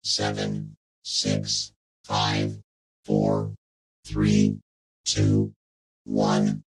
7, 6, 5, 4, 3, 2, 1.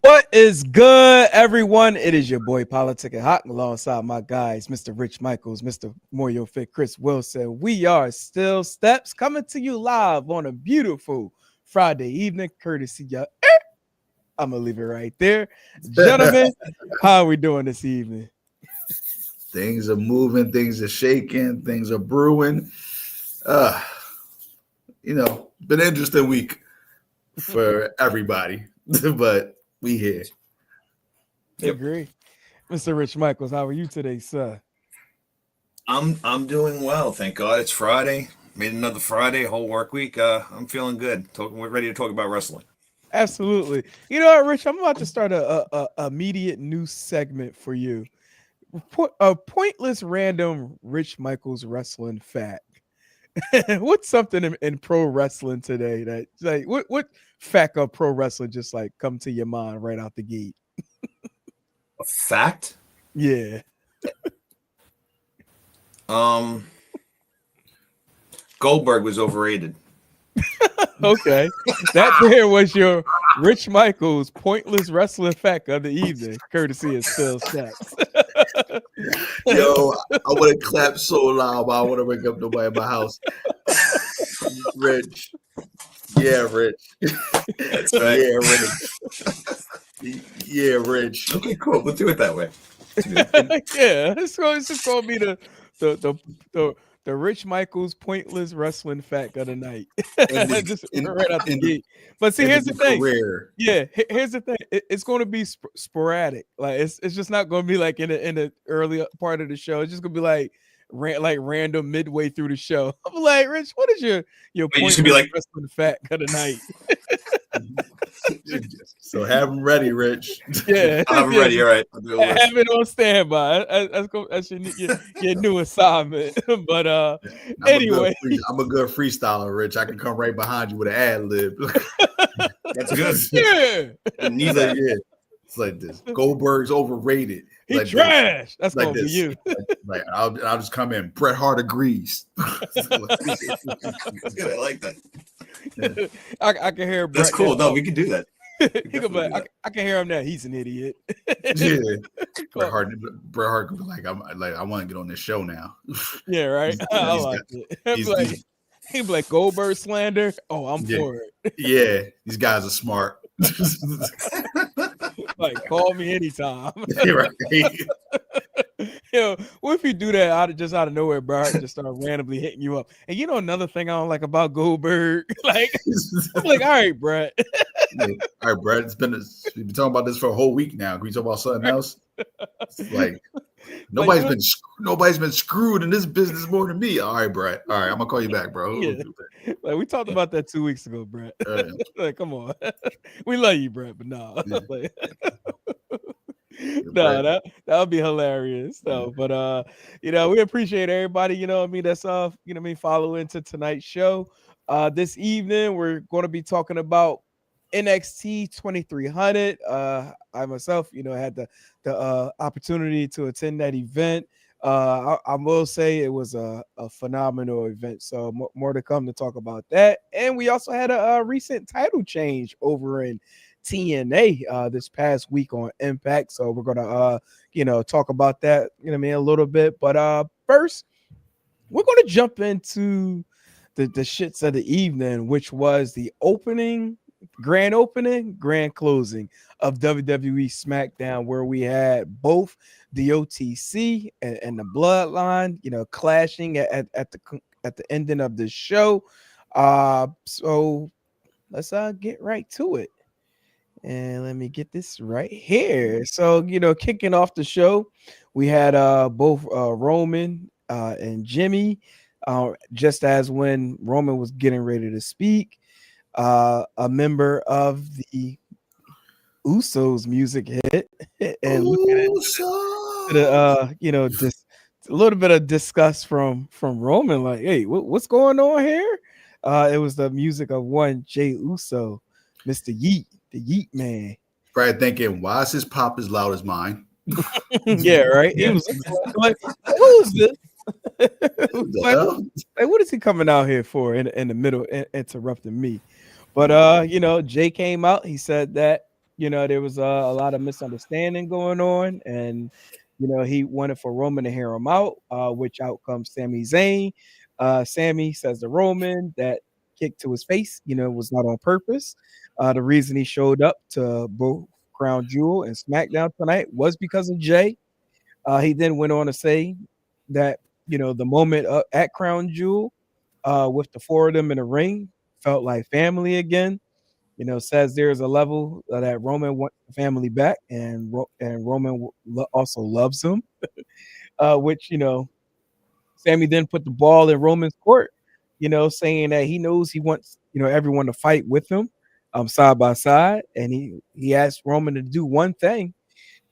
What is good, everyone? It is your boy Politicking Hot alongside my guys, Mr. Rich Michaels, Mr. Moyo Fit, Chris Wilson. We are Still Steps coming to you live on a beautiful Friday evening, courtesy of. I'm gonna leave it right there, gentlemen. How are we doing this evening? Things are moving, things are shaking, things are brewing. Been an interesting week for everybody, but we here. Agree. Mr. Rich Michaels, how are you today, sir? I'm doing well, thank God. It's Friday. Made another Friday, whole work week. I'm feeling good. We're ready to talk about wrestling. Absolutely. You know what, Rich? I'm about to start a immediate new segment for you. A pointless random Rich Michaels wrestling fact. What's something in pro wrestling today that like what fact of pro wrestling just like come to your mind right out the gate? A fact? Yeah. Goldberg was overrated. Okay. That there was your Rich Michaels pointless wrestling fact of the evening, courtesy of Still Steps. Yo, I want to clap so loud, but I want to wake up nobody in my house. Rich. Yeah, Rich. That's right. Yeah, Rich. Yeah, Rich. Okay, cool. We'll do it that way. Yeah, it's just gonna be the Rich Michaels pointless wrestling fact of the night. Just right out the gate. But see, here's the thing. Yeah, here's the thing. It's going to be sporadic. Like it's just not going to be like in the early part of the show. It's just going to be like random midway through the show. I'm like, Rich, what is your pointless wrestling fact of the night? So have them ready, Rich. Yeah, I'm ready. All right, have it on standby. That's your new assignment. But anyway, I'm a good freestyler, Rich. I can come right behind you with an ad lib. That's good. Yeah, neither. Yeah, it's like this. Goldberg's overrated. He like trash. This. That's like gonna this. be you. Like I'll just come in. Bret Hart agrees. That's good. I like that. Yeah. I can hear Bret. That's cool. No, we can do that. He could be like, I can hear him now. He's an idiot. Yeah, Bret Hart could be like, I want to get on this show now. Yeah, right. I like it. He'd be like Goldberg slander. Oh, I'm for it. Yeah, these guys are smart. Like, call me anytime. Right. Yo, what if you do that out of nowhere, bro? Just start randomly hitting you up. And you know another thing I don't like about Goldberg? Like, I'm like, all right, Brett. Yeah. All right, Brett. We've been talking about this for a whole week now. Can we talk about something else? It's like nobody's been screwed in this business more than me. All right, Brett. All right, I'm gonna call you back, bro. Yeah. Like we talked about that 2 weeks ago, Brett. Like, come on, we love you, Brett, but no. Yeah. Like, no, that would be hilarious. So, but we appreciate everybody, that's following to tonight's show. This evening we're going to be talking about NXT 2300. I myself, had the opportunity to attend that event. I will say it was a phenomenal event. So more to come to talk about that. And we also had a recent title change over in TNA this past week on Impact. So we're gonna talk about that, a little bit. But first, we're gonna jump into the shits of the evening, which was the opening grand opening, grand closing of WWE SmackDown, where we had both the OTC and the Bloodline, clashing at the ending of the show. So let's get right to it. And let me get this right here. So, kicking off the show, we had both Roman and Jimmy. Just as when Roman was getting ready to speak, a member of the Usos music hit, and looking at the a little bit of disgust from Roman, like, hey, what's going on here? It was the music of one Jay Uso, Mr. Yeet, the Yeet Man. Probably thinking, why is his pop as loud as mine? Yeah, right. Yeah. He was like, who's this? like, hell? what is he coming out here for in the middle, interrupting me? But Jay came out. He said that there was a lot of misunderstanding going on, and he wanted for Roman to hear him out. Which out comes Sami Zayn. Sammy says to Roman that kick to his face, was not on purpose. The reason he showed up to both Crown Jewel and SmackDown tonight was because of Jay. He then went on to say that the moment at Crown Jewel, with the four of them in the ring, felt like family again. Says there's a level that Roman wants the family back, and Roman also loves him. Which Sammy then put the ball in Roman's court. Saying that he knows he wants everyone to fight with him, side by side, and he asked Roman to do one thing,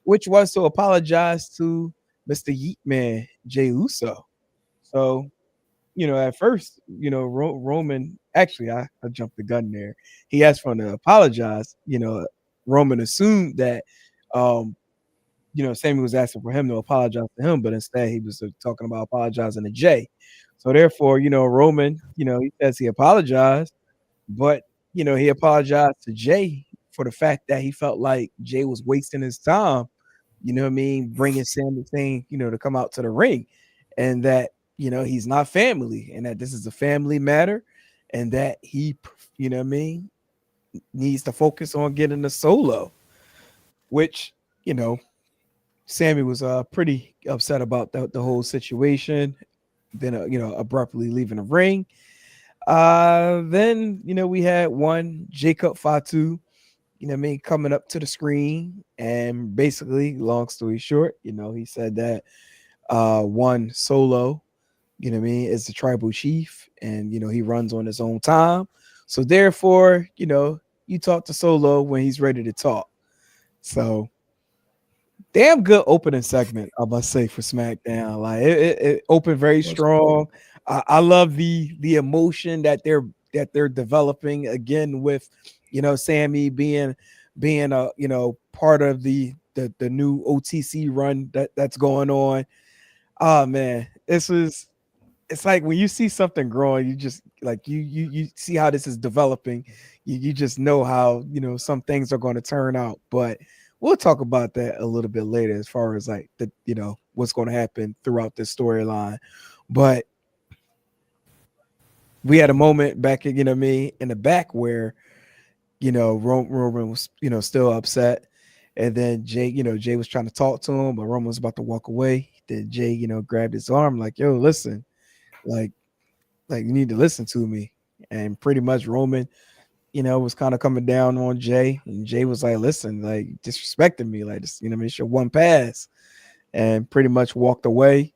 which was to apologize to Mr. Yeet Man, Jay Uso. So, at first, Roman, actually, I jumped the gun there. He asked for him to apologize. Roman assumed that, Sammy was asking for him to apologize to him, but instead he was talking about apologizing to Jay. So therefore, Roman, he says he apologized, but, he apologized to Jay for the fact that he felt like Jay was wasting his time, bringing Sami Zayn, to come out to the ring, and that, he's not family, and that this is a family matter, and that he, needs to focus on getting the solo, which, Sammy was pretty upset about the whole situation. Then, abruptly leaving the ring. Then, we had one Jacob Fatu, coming up to the screen, and basically, long story short, he said that one Solo, is the tribal chief, and he runs on his own time. So therefore, you talk to Solo when he's ready to talk. So damn good opening segment, I must say, for SmackDown. Like it opened very strong. I love the emotion that they're developing again with Sammy being a part of the new OTC run that's going on. Oh man, it's like when you see something growing, you just like you see how this is developing. You just know how some things are going to turn out. But we'll talk about that a little bit later, as far as like the what's going to happen throughout this storyline. But we had a moment back in in the back where Roman was still upset, and then Jay was trying to talk to him, but Roman was about to walk away. Then Jay grabbed his arm like, yo, listen, like you need to listen to me. And pretty much Roman was kind of coming down on Jay, and Jay was like, listen, like, disrespecting me, like, just it's your one pass, and pretty much walked away.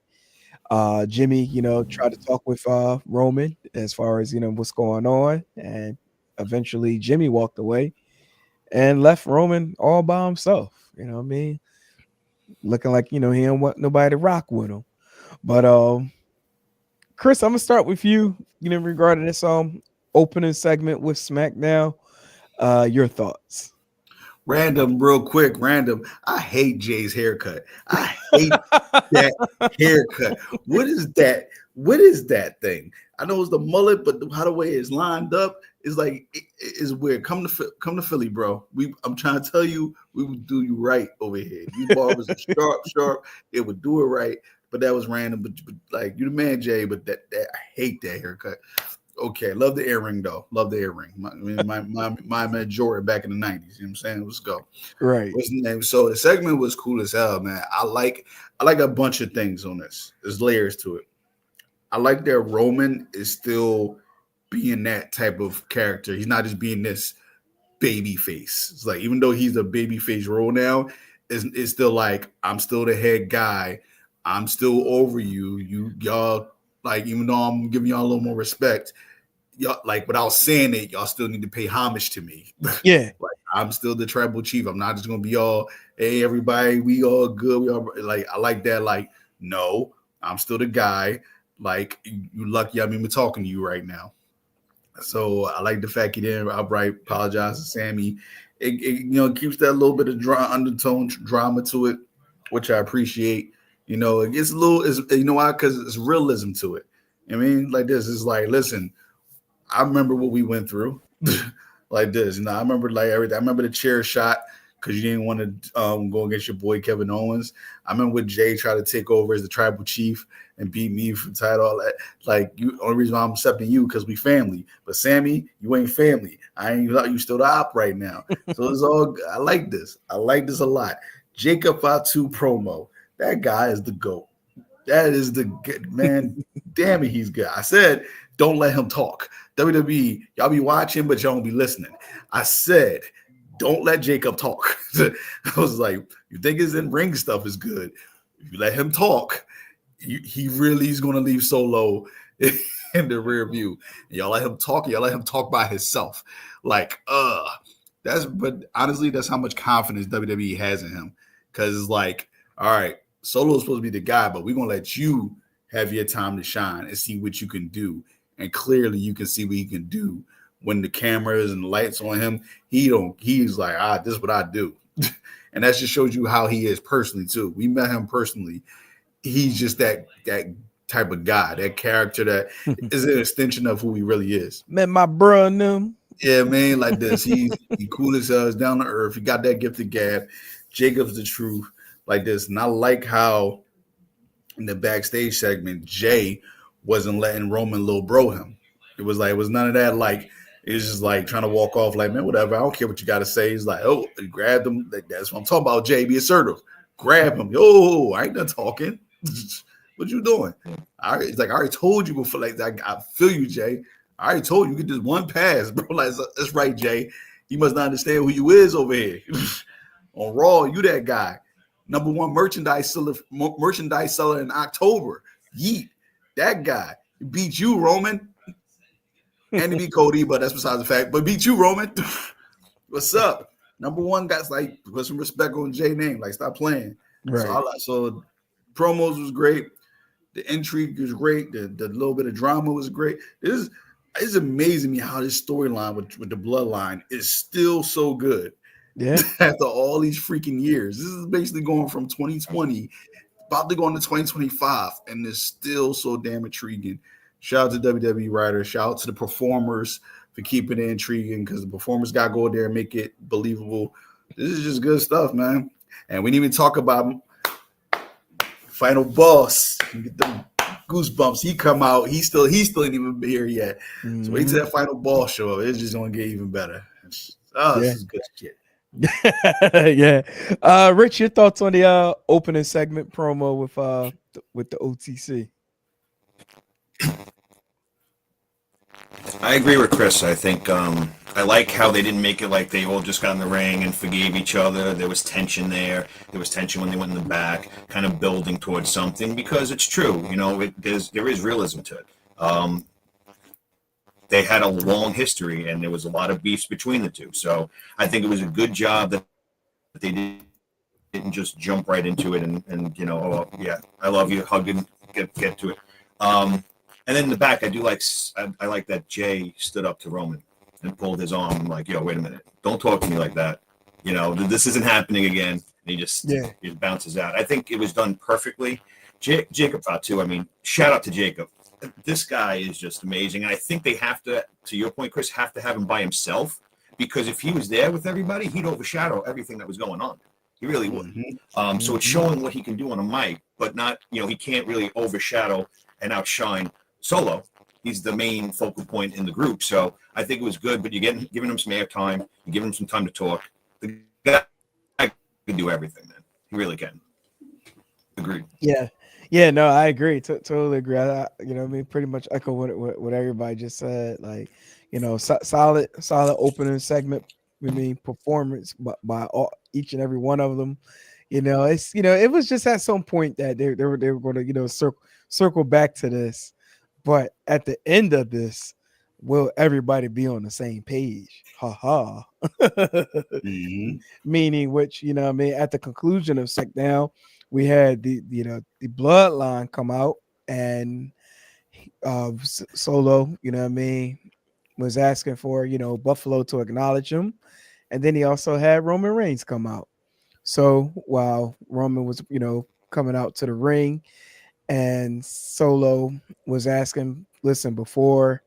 Jimmy tried to talk with Roman as far as what's going on, and eventually Jimmy walked away and left Roman all by himself. Looking like he don't want nobody to rock with him. But Chris, I'm gonna start with you. Regarding this opening segment with SmackDown, your thoughts? Random, real quick, random. I hate Jay's haircut. I hate that haircut. What is that? What is that thing? I know it's the mullet, but how the way it's lined up is like it's weird. Come to Philly, bro. I'm trying to tell you, we would do you right over here. These barbers are sharp. It would do it right. But that was random. But like, you the man, Jay. But that I hate that haircut. Okay, love the ear ring though. Love the ear ring. My man Jordan back in the 90s. You know what I'm saying? Let's go. Right. What's the name? So the segment was cool as hell, man. I like a bunch of things on this. There's layers to it. I like that Roman is still being that type of character. He's not just being this baby face. It's like even though he's a baby face role now, it's still like I'm still the head guy. I'm still over you. Y'all like even though I'm giving y'all a little more respect, y'all like without saying it, y'all still need to pay homage to me. Yeah. Like I'm still the tribal chief. I'm not just gonna be all, hey everybody, we all good. We all like I like that. Like, no, I'm still the guy. Like you lucky I'm even talking to you right now. So I like the fact he didn't outright apologize to Sammy. It keeps that little bit of undertone drama to it, which I appreciate. It gets a little is why? Because it's realism to it. I mean, like this is like, listen, I remember what we went through. Like this. I remember like everything. I remember the chair shot because you didn't want to go against your boy Kevin Owens. I remember when Jay tried to take over as the tribal chief and beat me for the title. All that. Like only reason why I'm accepting you because we family. But Sammy, you ain't family. I ain't you still the op right now. So it's all. I like this. I like this a lot. Jacob Fatu promo. That guy is the GOAT. That is the good man. Damn it, he's good. I said, don't let him talk. WWE, y'all be watching, but y'all don't be listening. I said, don't let Jacob talk. I was like, you think his in-ring stuff is good? If you let him talk, he really is going to leave Solo in the rear view. And y'all let him talk. Y'all let him talk by himself. Like, but honestly, that's how much confidence WWE has in him. Because it's like, all right, Solo's supposed to be the guy, but we're going to let you have your time to shine and see what you can do. And clearly you can see what he can do when the cameras and the lights on him. He's like, this is what I do. And that just shows you how he is personally too. We met him personally. He's just that type of guy, that character that is an extension of who he really is. Met my bro and them. Yeah, man, like this. He cool as hell. He's down to earth. He got that gifted gab. Jacob's the truth. Like this. And I like how in the backstage segment, Jay wasn't letting Roman little bro him. It was none of that. Like, it was just like trying to walk off like, man, whatever. I don't care what you got to say. He's like, oh, he grabbed him. Like, that's what I'm talking about, Jay. Be assertive. Grab him. Yo, I ain't done talking. What you doing? He's like, I already told you before. Like, I feel you, Jay. I already told you get this one pass, bro. Like, that's right, Jay. You must not understand who you is over here. On Raw, you that guy. Number one merchandise seller in October. Yeet. That guy. He beat you, Roman. And he beat Cody, but that's besides the fact. But beat you, Roman. What's up? Number one guy's like, put some respect on Jay name. Like, stop playing. Right. So promos was great. The intrigue was great. The little bit of drama was great. It's amazing me how this storyline with the bloodline is still so good. Yeah. After all these freaking years. This is basically going from 2020, about to go into 2025, and it's still so damn intriguing. Shout out to WWE writers. Shout out to the performers for keeping it intriguing because the performers got to go there and make it believable. This is just good stuff, man. And we didn't even talk about Final Boss. You get the goosebumps. He come out. He still ain't even here yet. Mm-hmm. So wait till that Final Boss show up. It's just going to get even better. This is good shit. Yeah. Rich, your thoughts on the opening segment promo with the OTC? I agree with Chris. I think I like how they didn't make it like they all just got in the ring and forgave each other. There was tension there. There was tension when they went in the back, kind of building towards something because it's true. There is realism to it. They had a long history and there was a lot of beefs between the two. So I think it was a good job that they didn't just jump right into it and oh yeah, I love you, hug and get to it. And then in the back, I like that Jay stood up to Roman and pulled his arm. I'm like, yo, wait a minute. Don't talk to me like that. This isn't happening again. And he just bounces out. I think it was done perfectly. Jacob thought too. I mean, shout out to Jacob. This guy is just amazing. And I think they have to your point, Chris, have to have him by himself because if he was there with everybody, he'd overshadow everything that was going on. He really would. Mm-hmm. So it's showing what he can do on a mic, but not, he can't really overshadow and outshine Solo. he's the main focal point in the group. So I think it was good, but you're giving him some airtime, you're giving him some time to talk. The guy can do everything, man. He really can. Agreed. Yeah, no, I agree. Totally agree. You know, what I mean, pretty much echo what everybody just said. Like, you know, solid opening segment. I mean, performance by each and every one of them. You know, it was just at some point that they were going to, you know, circle back to this, but at the end of this, will everybody be on the same page? Ha ha. Mhm. Meaning, which, you know, what I mean, at the conclusion of SmackDown, we had the bloodline come out, and Solo, you know what I mean, was asking for, you know, Buffalo to acknowledge him, and then he also had Roman Reigns come out. So while Roman was, you know, coming out to the ring, and Solo was asking, listen, before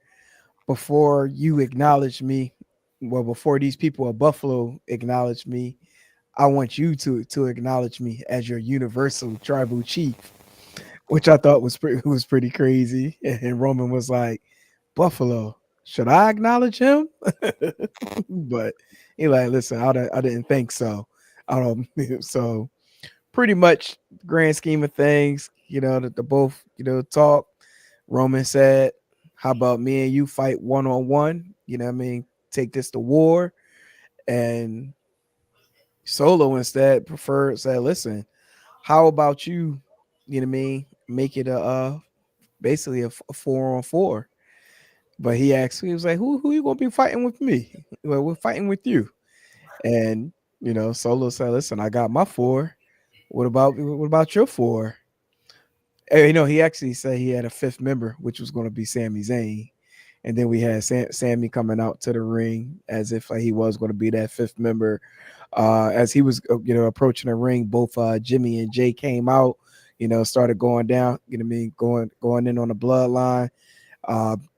you acknowledge me, well, before these people of Buffalo acknowledge me, I want you to acknowledge me as your universal tribal chief, which I thought was pretty crazy. And Roman was like, Buffalo, should I acknowledge him? But he like, listen, I didn't think so. I don't. So pretty much, grand scheme of things, you know, that the both, you know, talk. Roman said, how about me and you fight one-on-one? You know what I mean? Take this to war. And Solo instead said, listen, how about you know what I mean, make it basically a 4-on-4. But he was like, who you gonna be fighting with me? Well, we're fighting with you. And you know, Solo said, listen, I got my 4. What about your 4? And, you know, he actually said he had a 5th member, which was going to be Sami Zayn. And then we had Sammy coming out to the ring as if he was going to be that 5th member. As he was, you know, approaching the ring, both Jimmy and Jay came out, you know, started going down, you know what I mean, going in on the bloodline.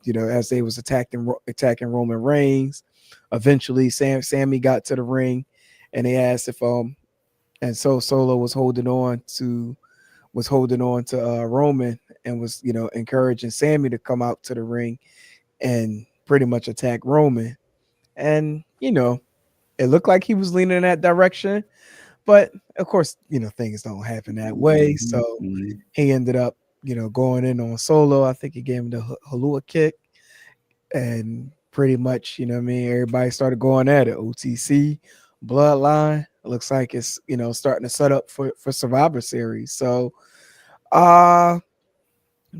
You know, as they was attacking Roman Reigns. Eventually, Sammy got to the ring, and they asked if and so Solo was holding on to Roman, and was, you know, encouraging Sammy to come out to the ring and pretty much attack Roman. And you know, it looked like he was leaning in that direction, but of course, you know, things don't happen that way. So Mhm. he ended up, you know, going in on Solo. I think he gave him the Halua kick, and pretty much, you know what I mean, everybody started going at it. OTC, Bloodline. It looks like it's, you know, starting to set up for Survivor Series. So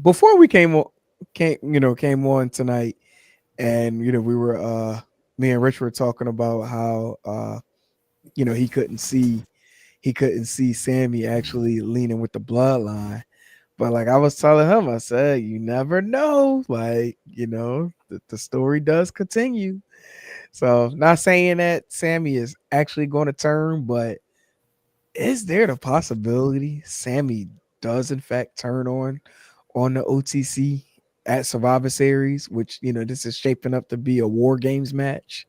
before we came on tonight, and you know, we were me and Rich were talking about how you know, he couldn't see Sammy actually leaning with the bloodline. But like I was telling him, I said, you never know. Like, you know, the story does continue. So not saying that Sammy is actually going to turn, but is there the possibility Sammy does in fact turn on the OTC at Survivor Series, which, you know, this is shaping up to be a War Games match?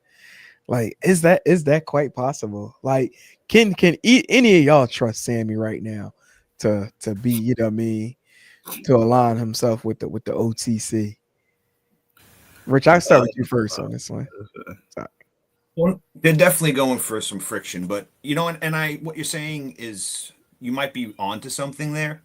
Like, is that quite possible? Like, can any of y'all trust Sammy right now to be, you know what I mean, to align himself with the OTC? Rich, I'll start with you first on this one. Sorry. Well, they're definitely going for some friction, but you know, what you're saying is you might be onto something there,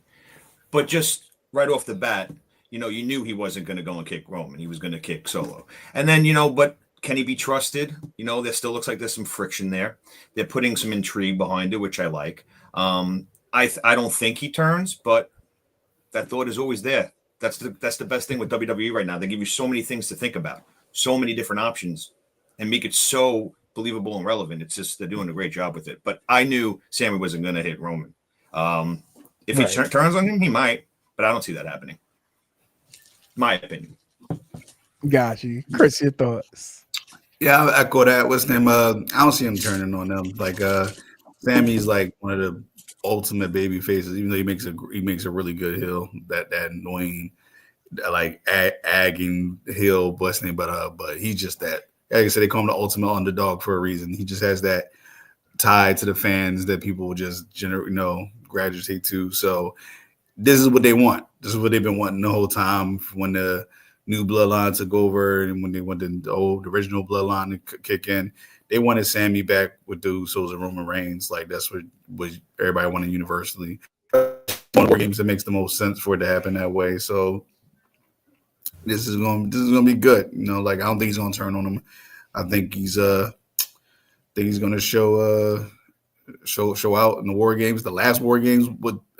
but just right off the bat, you know, you knew he wasn't going to go and kick Roman; he was going to kick Solo, and then you know, but can he be trusted? You know, there still looks like there's some friction there. They're putting some intrigue behind it, which I like. I don't think he turns, but that thought is always there. That's the best thing with WWE right now. They give you so many things to think about, so many different options, and make it so believable and relevant. It's just they're doing a great job with it. But I knew Sammy wasn't going to hit Roman. If he turns on him, he might, but I don't see that happening. My opinion. Got you, Chris. Your thoughts? Yeah, I'll echo that. What's his name? I don't see him turning on them. Like Sammy's like one of the ultimate baby faces, even though he makes a really good heel. That annoying, like agging heel, what's his name? But he's just that. Like I said, they call him the ultimate underdog for a reason. He just has that tie to the fans that people will just gravitate to. So this is what they want. This is what they've been wanting the whole time when the new bloodline took over, and when they wanted the original bloodline to kick in, they wanted Sammy back with the Usos and Roman Reigns. Like that's what everybody wanted universally. One of the games that makes the most sense for it to happen that way. So this is gonna be good. You know, like I don't think he's gonna turn on him. I think he's gonna show out in the War Games. The last War Games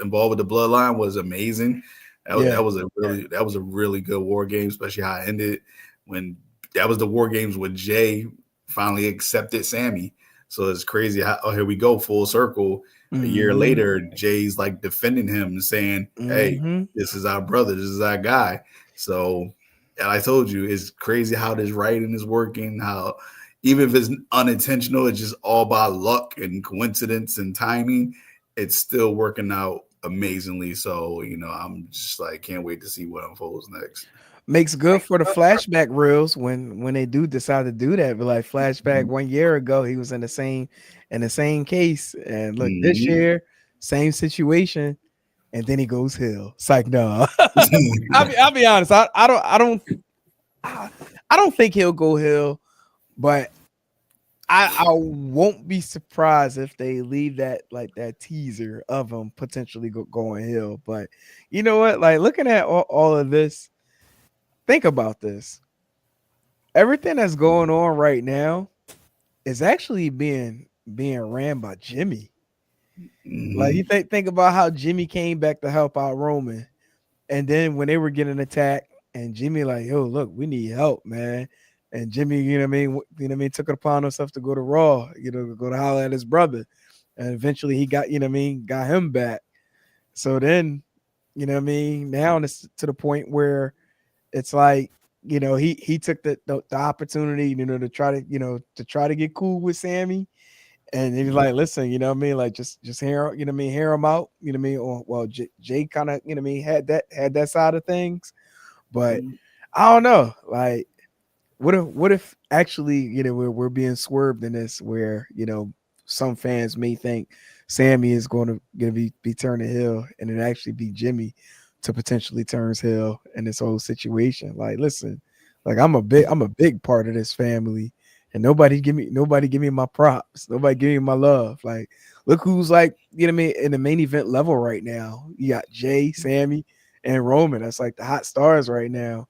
involved with the Bloodline was amazing. That was a really good War Game, especially how it ended when that was the War Games when Jay finally accepted Sammy. So it's crazy how here we go full circle. A year later, Jay's like defending him and saying, "Hey, this is our brother. This is our guy." So, and I told you, it's crazy how this writing is working. How even if it's unintentional, it's just all by luck and coincidence and timing. It's still working out amazingly. So, you know, I'm just like, can't wait to see what unfolds next. Makes good for the flashback reels when they do decide to do that. But like flashback 1 year ago, he was in the same case, and look, this year, same situation, and then he goes heel. It's like, no. I'll be honest. I don't think he'll go heel, but I won't be surprised if they leave that like that teaser of him potentially going heel. But you know what? Like looking at all of this, think about this. Everything that's going on right now is actually being ran by Jimmy. Like you think about how Jimmy came back to help out Roman, and then when they were getting attacked, and Jimmy like, yo, look, we need help, man. And Jimmy, you know what I mean, took it upon himself to go to Raw, go to holler at his brother, and eventually he got, got him back. So then, now it's to the point where it's like, he took the opportunity, to try to get cool with Sammy. And he's like, listen, like just hear, hear him out, or well, Jay kind of, had that side of things, but I don't know, like, what if actually, we're being swerved in this, where some fans may think Sammy is going to be turning heel, and it actually be Jimmy to potentially turns heel in this whole situation. Like, listen, like I'm a big part of this family. And nobody give me my props. Nobody give me my love. Like, look who's like, in the main event level right now. You got Jay, Sammy, and Roman. That's like the hot stars right now.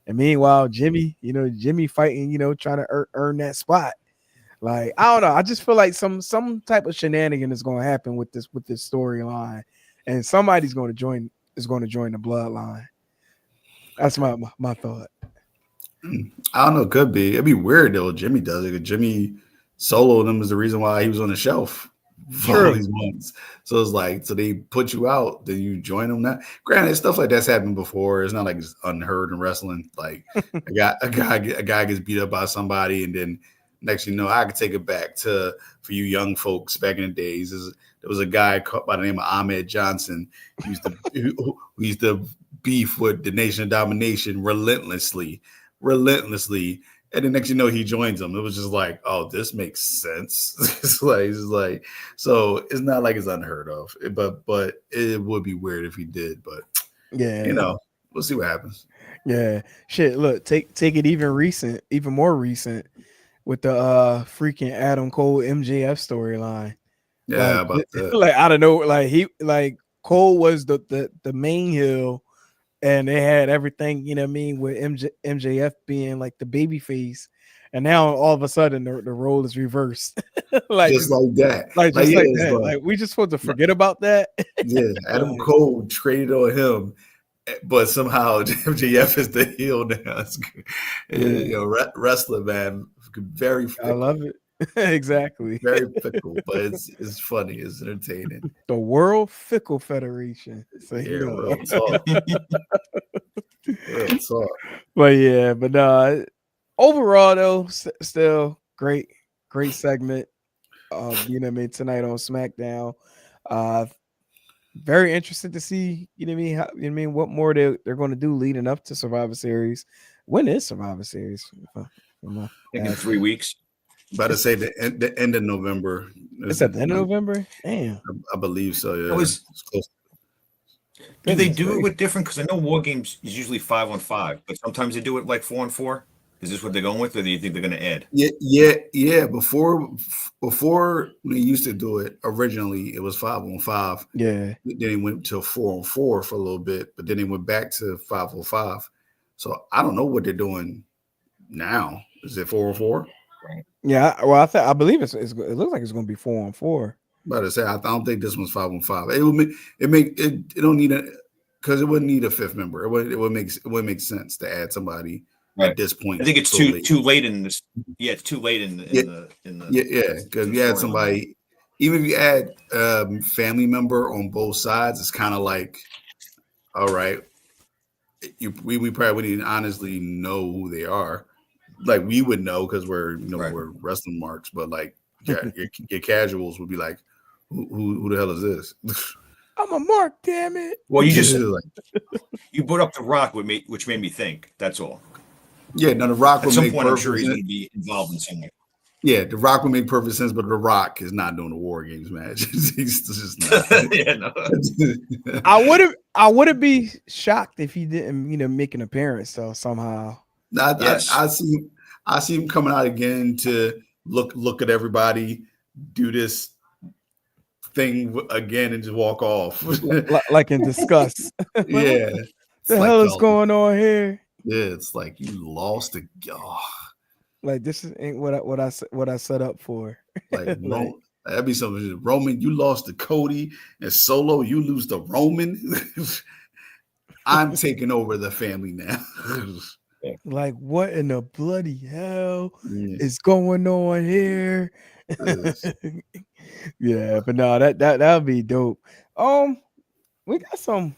And meanwhile, Jimmy, Jimmy fighting, trying to earn that spot. Like, I don't know. I just feel like some type of shenanigan is going to happen with this storyline, and somebody's going to join the bloodline. That's my thought. I don't know. Could be. It'd be weird though. Jimmy does it. Jimmy soloed him is the reason why he was on the shelf for all these months. So it's like, so they put you out, then you join them now. Granted, stuff like that's happened before. It's not like it's unheard in wrestling. Like a guy gets beat up by somebody, and then next you know, I could take it back to for you young folks back in the days. There was a guy by the name of Ahmed Johnson who used to beef with the Nation of Domination relentlessly. And the next you know, he joins them. It was just like, oh, this makes sense. it's like so it's not like it's unheard of, but it would be weird if he did. But yeah, we'll see what happens. Yeah, shit. Look, take it even more recent with the freaking Adam Cole MJF storyline. Yeah, like, about that. Like I don't know, like Cole was the main heel. And they had everything, with MJF being like the baby face. And now all of a sudden the role is reversed. like that. Like that. Like we just supposed to forget about that. Yeah, Adam Cole traded on him, but somehow MJF is the heel now. Wrestler, man. Very fickle. I love it. Exactly. Very fickle, but it's funny. It's entertaining. The World Fickle Federation. So, real talk. Real talk. But overall though, still great segment. Tonight on SmackDown. Very interested to see, what more they're going to do leading up to Survivor Series. When is Survivor Series? I think in 3 weeks. About to say the end of November. It's at the end of November? Damn. I believe so, yeah. It was close. Do they Goodness do it gracious. with different? Because I know War Games is usually 5-on-5, but sometimes they do it like 4-on-4. Is this what they're going with, or do you think they're going to add? Yeah. Before they used to do it originally, it was 5-on-5. Yeah. Then they went to 4-on-4 for a little bit, but then they went back to 5-on-5. So I don't know what they're doing now. Is it 4-on-4? Yeah. Well, I believe it looks like it's going to be 4-on-4. About to say I don't think this one's 5-on-5. It would make it don't need because it wouldn't need a fifth member. It would make sense to add somebody Right. at this point. I think it's so too late in this. Yeah, it's too late in the because you add somebody, even if you add family member on both sides, it's kind of like, all right, we probably wouldn't even honestly know who they are. Like we would know because we're we're wrestling marks, but like your casuals would be like, who the hell is this? I'm a mark, damn it. Well, you brought up The Rock, which made me think. That's all. Yeah, now The Rock At would some make point, I'm perfect sure he's sense. going to be involved in some way. Yeah, The Rock would make perfect sense, but The Rock is not doing the War Games match. He's just not. Yeah, no. I wouldn't be shocked if he didn't, make an appearance though somehow. I see him coming out again to look at everybody, do this thing again, and just walk off. like in disgust. Yeah. The hell is going on here? Yeah, it's like you lost the like this ain't what I set up for. Like that'd be something. Roman, you lost to Cody, and Solo, you lose to Roman. I'm taking over the family now. Like, what in the bloody hell is going on here? Yeah, but no, that would be dope. We got some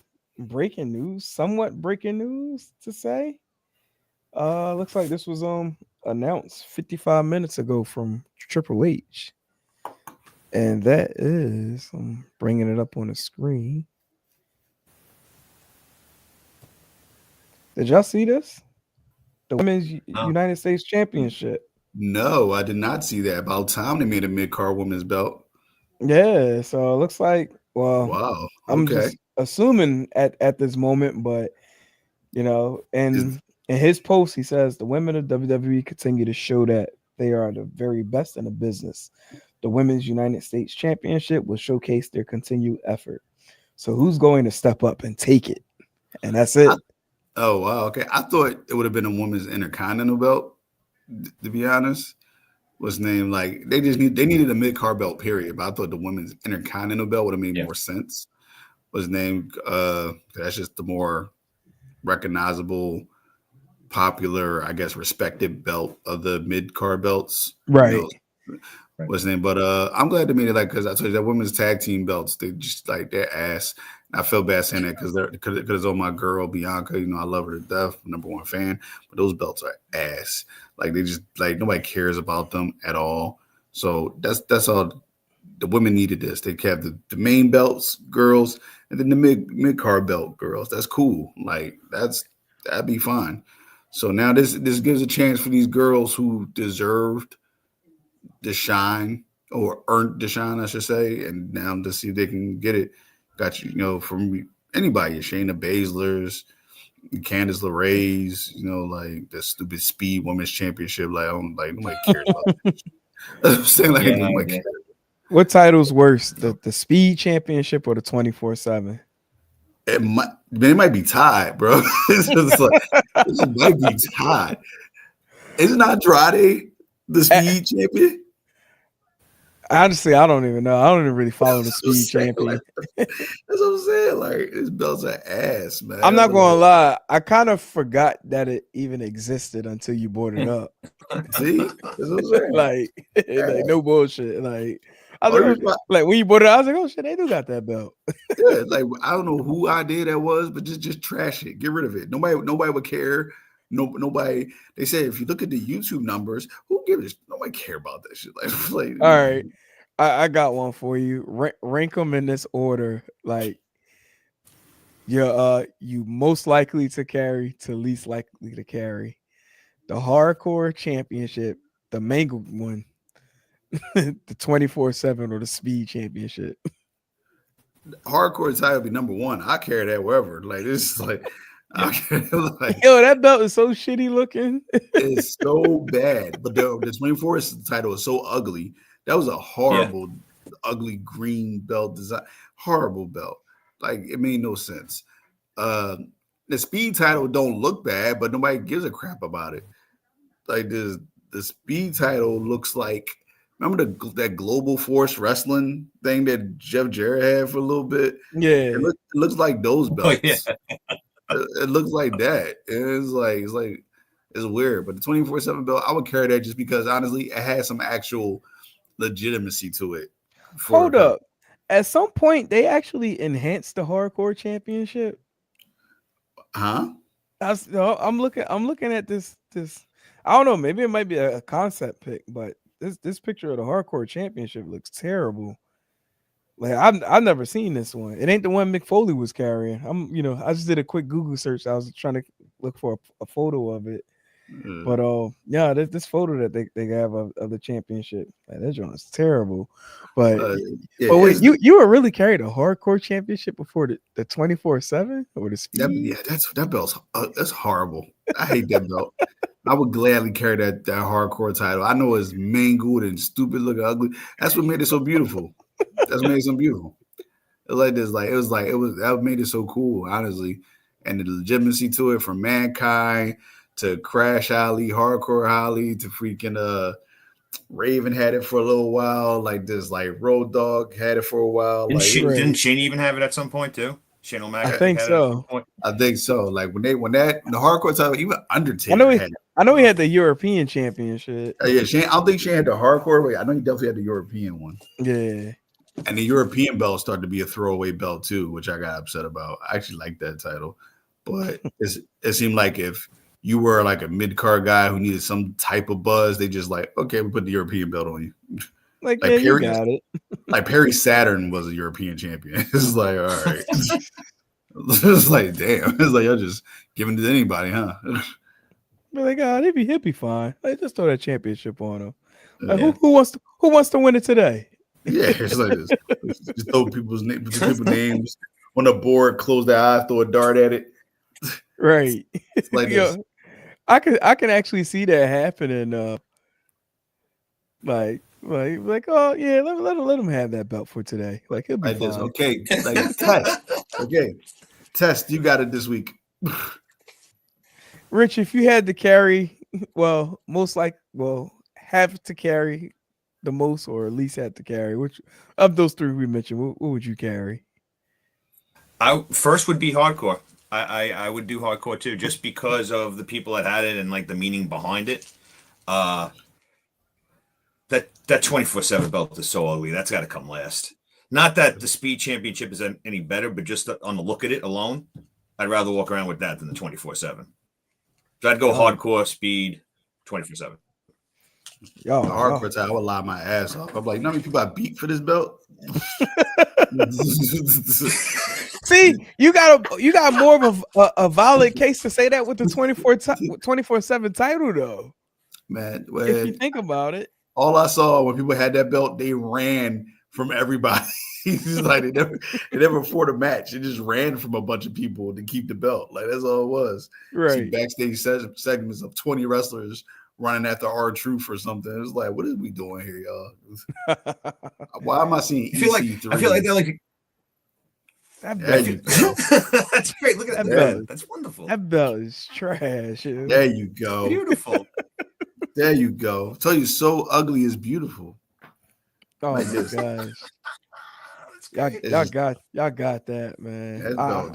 somewhat breaking news to say. Looks like this was announced 55 minutes ago from Triple H, and that is I'm bringing it up on the screen. Did y'all see this? The Women's United States Championship. No, I did not see that. About time they made a mid-card women's belt. Yeah, so it looks like, well, wow. Okay. I'm just assuming at this moment, but in his post, he says the women of WWE continue to show that they are the very best in the business. The Women's United States Championship will showcase their continued effort. So who's going to step up and take it? And that's it. Oh, wow. Okay. I thought it would have been a women's intercontinental belt, to be honest. What's name? Like they needed a mid-card belt, period. But I thought the women's intercontinental belt would have made more sense. Was named that's just the more recognizable, popular, I guess, respected belt of the mid-card belts. Right. What's name? But I'm glad they made it, like, because I told you that women's tag team belts, they just like their ass. I feel bad saying that because it's on my girl Bianca. I love her to death, #1 fan. But those belts are ass. Like they just like nobody cares about them at all. So that's all. The women needed this. They have the main belts, girls, and then the mid card belt, girls. That's cool. Like that'd be fine. So now this gives a chance for these girls who deserved the shine or earned the shine, I should say, and now to see if they can get it. Got from anybody, Shayna Baszler's, Candice LeRae's, like the stupid Speed Women's Championship. Like nobody cares about that. I'm saying nobody cares. What title's worse, the Speed Championship or the 24/7? It might be tied, bro. It might be tied. Isn't Andrade the Speed champion? Honestly, I don't even know. I don't even really follow the Speed champion. That's what I'm saying. Like, his belt's an ass, man. I'm not gonna lie. I kind of forgot that it even existed until you brought it up. See, that's what I'm saying. like no bullshit. Like, I was like when you brought it up, I was like, oh shit, they do got that belt. Yeah, like I don't know who idea that was, but just trash it, get rid of it. Nobody would care. Nobody. They say if you look at the YouTube numbers, who gives? Nobody care about that shit. Like all right, I got one for you. Rank them in this order. Like you most likely to carry to least likely to carry. The Hardcore Championship, the mangled one, the 24/7 or the Speed Championship. hardcore title be number one. I carry that wherever. Like this is like, I carry, like Yo, that belt is so shitty looking. it's so bad. But the 24 title is so ugly. That was a horrible, ugly green belt design. Horrible belt. Like it made no sense. The speed title don't look bad, but nobody gives a crap about it. Like the speed title looks like, remember that Global Force Wrestling thing that Jeff Jarrett had for a little bit? Yeah. It looks like those belts. Oh, yeah. It looks like that. It's weird. But the 24/7 belt, I would carry that just because honestly, it has some actual legitimacy to it. Hold up. At some point, they actually enhanced the hardcore championship. Huh? I'm looking at this. I don't know. Maybe it might be a concept pick, but this picture of the hardcore championship looks terrible. Like I've never seen this one. It ain't the one Mick Foley was carrying. I just did a quick Google search. I was trying to look for a photo of it. But yeah, this photo that they have of the championship, like, that joint is terrible. But but wait, you were really carried a hardcore championship before the 24/7 or the speed? that belt's that's horrible. I hate that belt. I would gladly carry that hardcore title. I know it's mangled and stupid, looking ugly. That's what made it so beautiful. That's what made it so beautiful. It was like this, that made it so cool, honestly, and the legitimacy to it, from Mankind to Crash Holly, Hardcore Holly, to freaking Raven had it for a little while, like this, like Road Dogg had it for a while. Didn't Shane even have it at some point too? Shane O'Mac, I think so. I think so. Like when the hardcore title, even Undertaker had it. I know he had the European championship. Yeah, Shane. I don't think Shane had the hardcore. Wait, I know he definitely had the European one. Yeah. And the European belt started to be a throwaway belt too, which I got upset about. I actually like that title, but it seemed like if you were like a mid-card guy who needed some type of buzz, they just like, okay, we put the European belt on you. Like yeah, you got it. Like Perry Saturn was a European champion. It's like, all right. It's like, damn. It's like, you're just giving it to anybody, huh? But like, he'd be fine. Like, just throw that championship on him. Like, who wants to win it today? Yeah, it's like this. Just throw people's names on the board, close their eyes, throw a dart at it. Right. It's like this. I can actually see that happening. Like, oh yeah, let him have that belt for today. Like, he'll be fine. This. Okay, like Test. Okay, Test. You got it this week. Rich, if you had to carry, have to carry the most, or at least had to carry, which of those three we mentioned, what would you carry? I first would be hardcore. I would do hardcore too, just because of the people that had it and like the meaning behind it. That 24/7 belt is so ugly. That's got to come last. Not that the speed championship is any better, but just on the look at it alone, I'd rather walk around with that than the 24/7. So I'd go hardcore, speed, 24/7. Yo, the hardcore title, I would lie my ass off. I'm like, you know how many people I beat for this belt? See, you got more of a valid case to say that with the 24/7 title, though. Man, if you think about it, all I saw when people had that belt, they ran from everybody. Like they never fought a match. They just ran from a bunch of people to keep the belt. Like that's all it was. Right. See backstage segments of 20 wrestlers running after R-Truth or something. It was like, what are we doing here, y'all? Why am I seeing EC3? I feel like they're like. There you go. That's great. Look at that belt. That's wonderful. That belt is trash. There you go. Beautiful. There you go. I tell you, so ugly is beautiful. Oh my gosh. Y'all got that, man. That belt,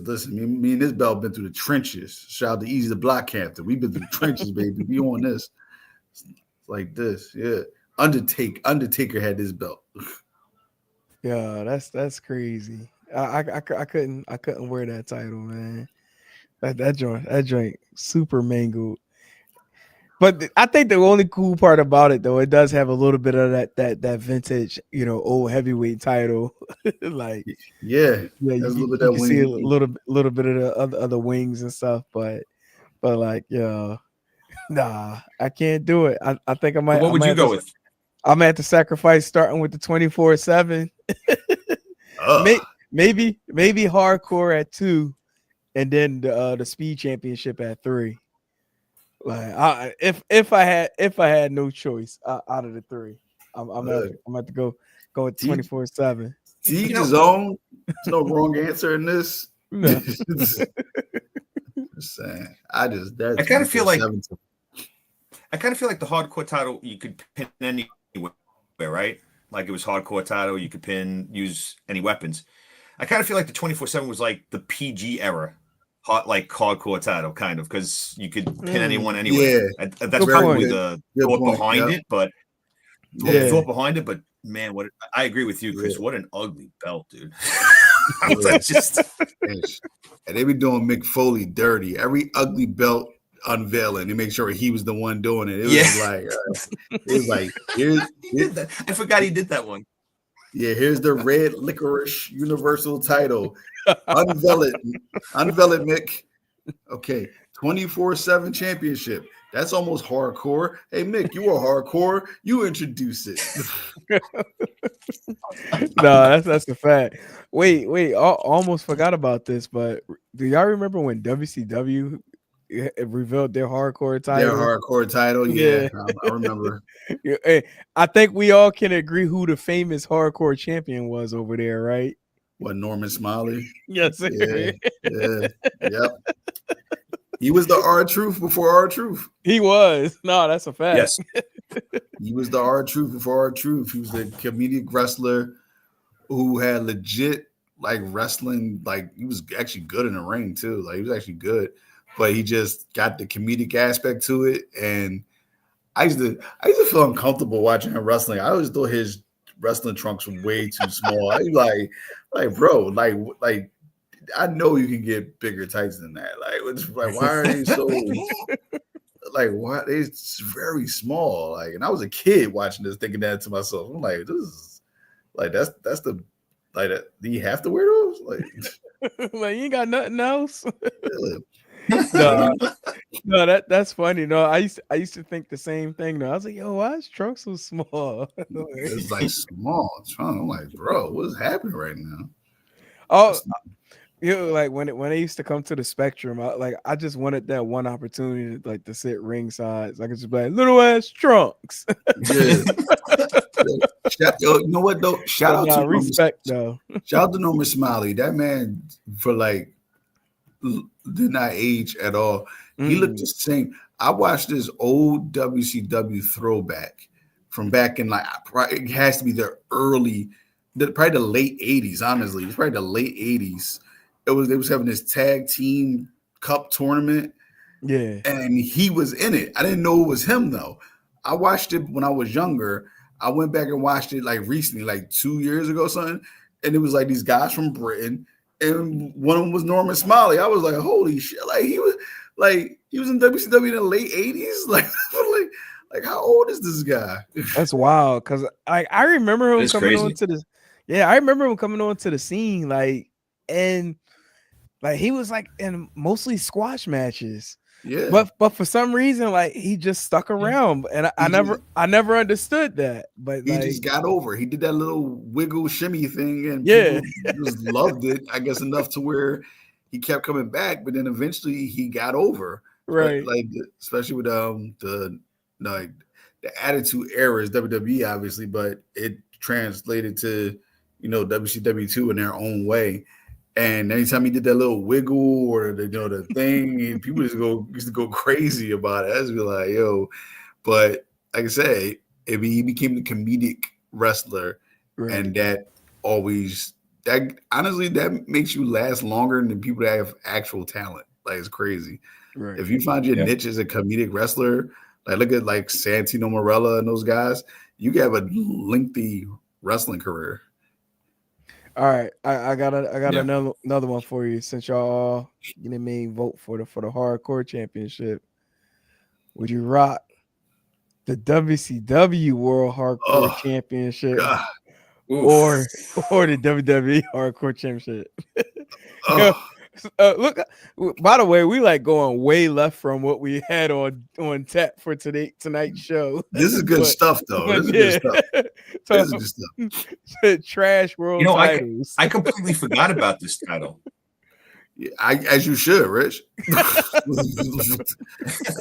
listen, me and this belt been through the trenches. Shout out to Easy the Block Captain. We've been through the trenches, baby. We on this. It's like this, yeah. Undertaker had this belt. Yeah, that's crazy. I couldn't wear that title, man. That joint super mangled. But I think the only cool part about it, though, it does have a little bit of that vintage, old heavyweight title. Like, yeah, you can see a little bit of the other wings and stuff, but like, nah, I can't do it. I think I might. What would you go with? I'm at the sacrifice starting with the 24/7. maybe hardcore at 2, and then the speed championship at 3. Like if I had no choice out of the 3, I'm gonna have to go with 24/7. To each his own. There's no wrong answer in this. No. Just saying. I kind of feel like the hardcore title you could pin anywhere, right? Like it was hardcore title, you could use any weapons. I kind of feel like the 24/7 was like the PG era. Like hardcore title, kind of, because you could pin anyone anywhere. Yeah, that's probably the thought behind it. But man, I agree with you, Chris. What an ugly belt, dude. And they be doing Mick Foley dirty. Every ugly belt unveiling to make sure he was the one doing it. It was like here's I forgot he did that one. Yeah, here's the red licorice universal title. Unveil it, Mick. Okay, 24/7 championship. That's almost hardcore. Hey, Mick, you are hardcore. You introduce it. No, that's a fact. Wait, I almost forgot about this, but do y'all remember when WCW revealed their hardcore title? Their hardcore title, yeah. I remember. I think we all can agree who the famous hardcore champion was over there, right? What, Norman Smiley? Yes, sir. Yeah. Yep. He was the R-Truth before R-Truth. He was. No, that's a fact. Yes. He was the R-Truth before R-Truth. He was a comedic wrestler who had legit like wrestling. Like he was actually good in the ring too. Like he was actually good, but he just got the comedic aspect to it. And I used to feel uncomfortable watching him wrestling. I always thought his wrestling trunks were way too small. I was like, bro, like I know you can get bigger tights than that. Like why are they so like why they very small? Like, and I was a kid watching this, thinking that to myself. I'm like, this is like that's the like that. Do you have to wear those? Like, like you ain't got nothing else. No, that's funny. No, I used to think the same thing. No, I was like, yo, why is trunk so small? It's like small trunk. I'm like, bro, what's happening right now? Oh, like when it used to come to the Spectrum, I just wanted that one opportunity to sit ringside. So I could just be like, little ass trunks. Yeah. You know what though? Shout out to respect though. Shout out to Norman Smiley. That man did not age at all. He looked the same. I watched this old WCW throwback from back in it has to be probably the late 80s, honestly. It's probably the late 80s. They was having this tag team cup tournament. Yeah. And he was in it. I didn't know it was him though. I watched it when I was younger. I went back and watched it recently, 2 years ago, something. And it was these guys from Britain. And one of them was Norman Smiley. I was like, holy shit. He was in WCW in the late 80s. Like how old is this guy? That's wild. Cause I remember him coming on to this. Yeah, I remember him coming on to the scene, and he was in mostly squash matches. Yeah. But for some reason, he just stuck around. And I never understood that. But he just got over. He did that little wiggle shimmy thing, and people just loved it, I guess, enough to where he kept coming back, but then eventually he got over. Right. Especially with the Attitude Era is WWE, obviously, but it translated to WCW too in their own way. And anytime he did that little wiggle or the thing, people used to go crazy about it. I just be like, yo. But like I said, he became the comedic wrestler, right. And that honestly makes you last longer than people that have actual talent. It's crazy. Right. If you find your niche as a comedic wrestler, look at Santino Marella and those guys, you can have a lengthy wrestling career. All right, I got another one for you. Since y'all vote for the hardcore championship, would you rock the WCW World Hardcore Championship or the WWE Hardcore Championship? Look, by the way, we like going way left from what we had on tap for tonight's show. This is good stuff, though. This is good stuff. This is good stuff. Trash world titles. I completely forgot about this title. Yeah, as you should, Rich. As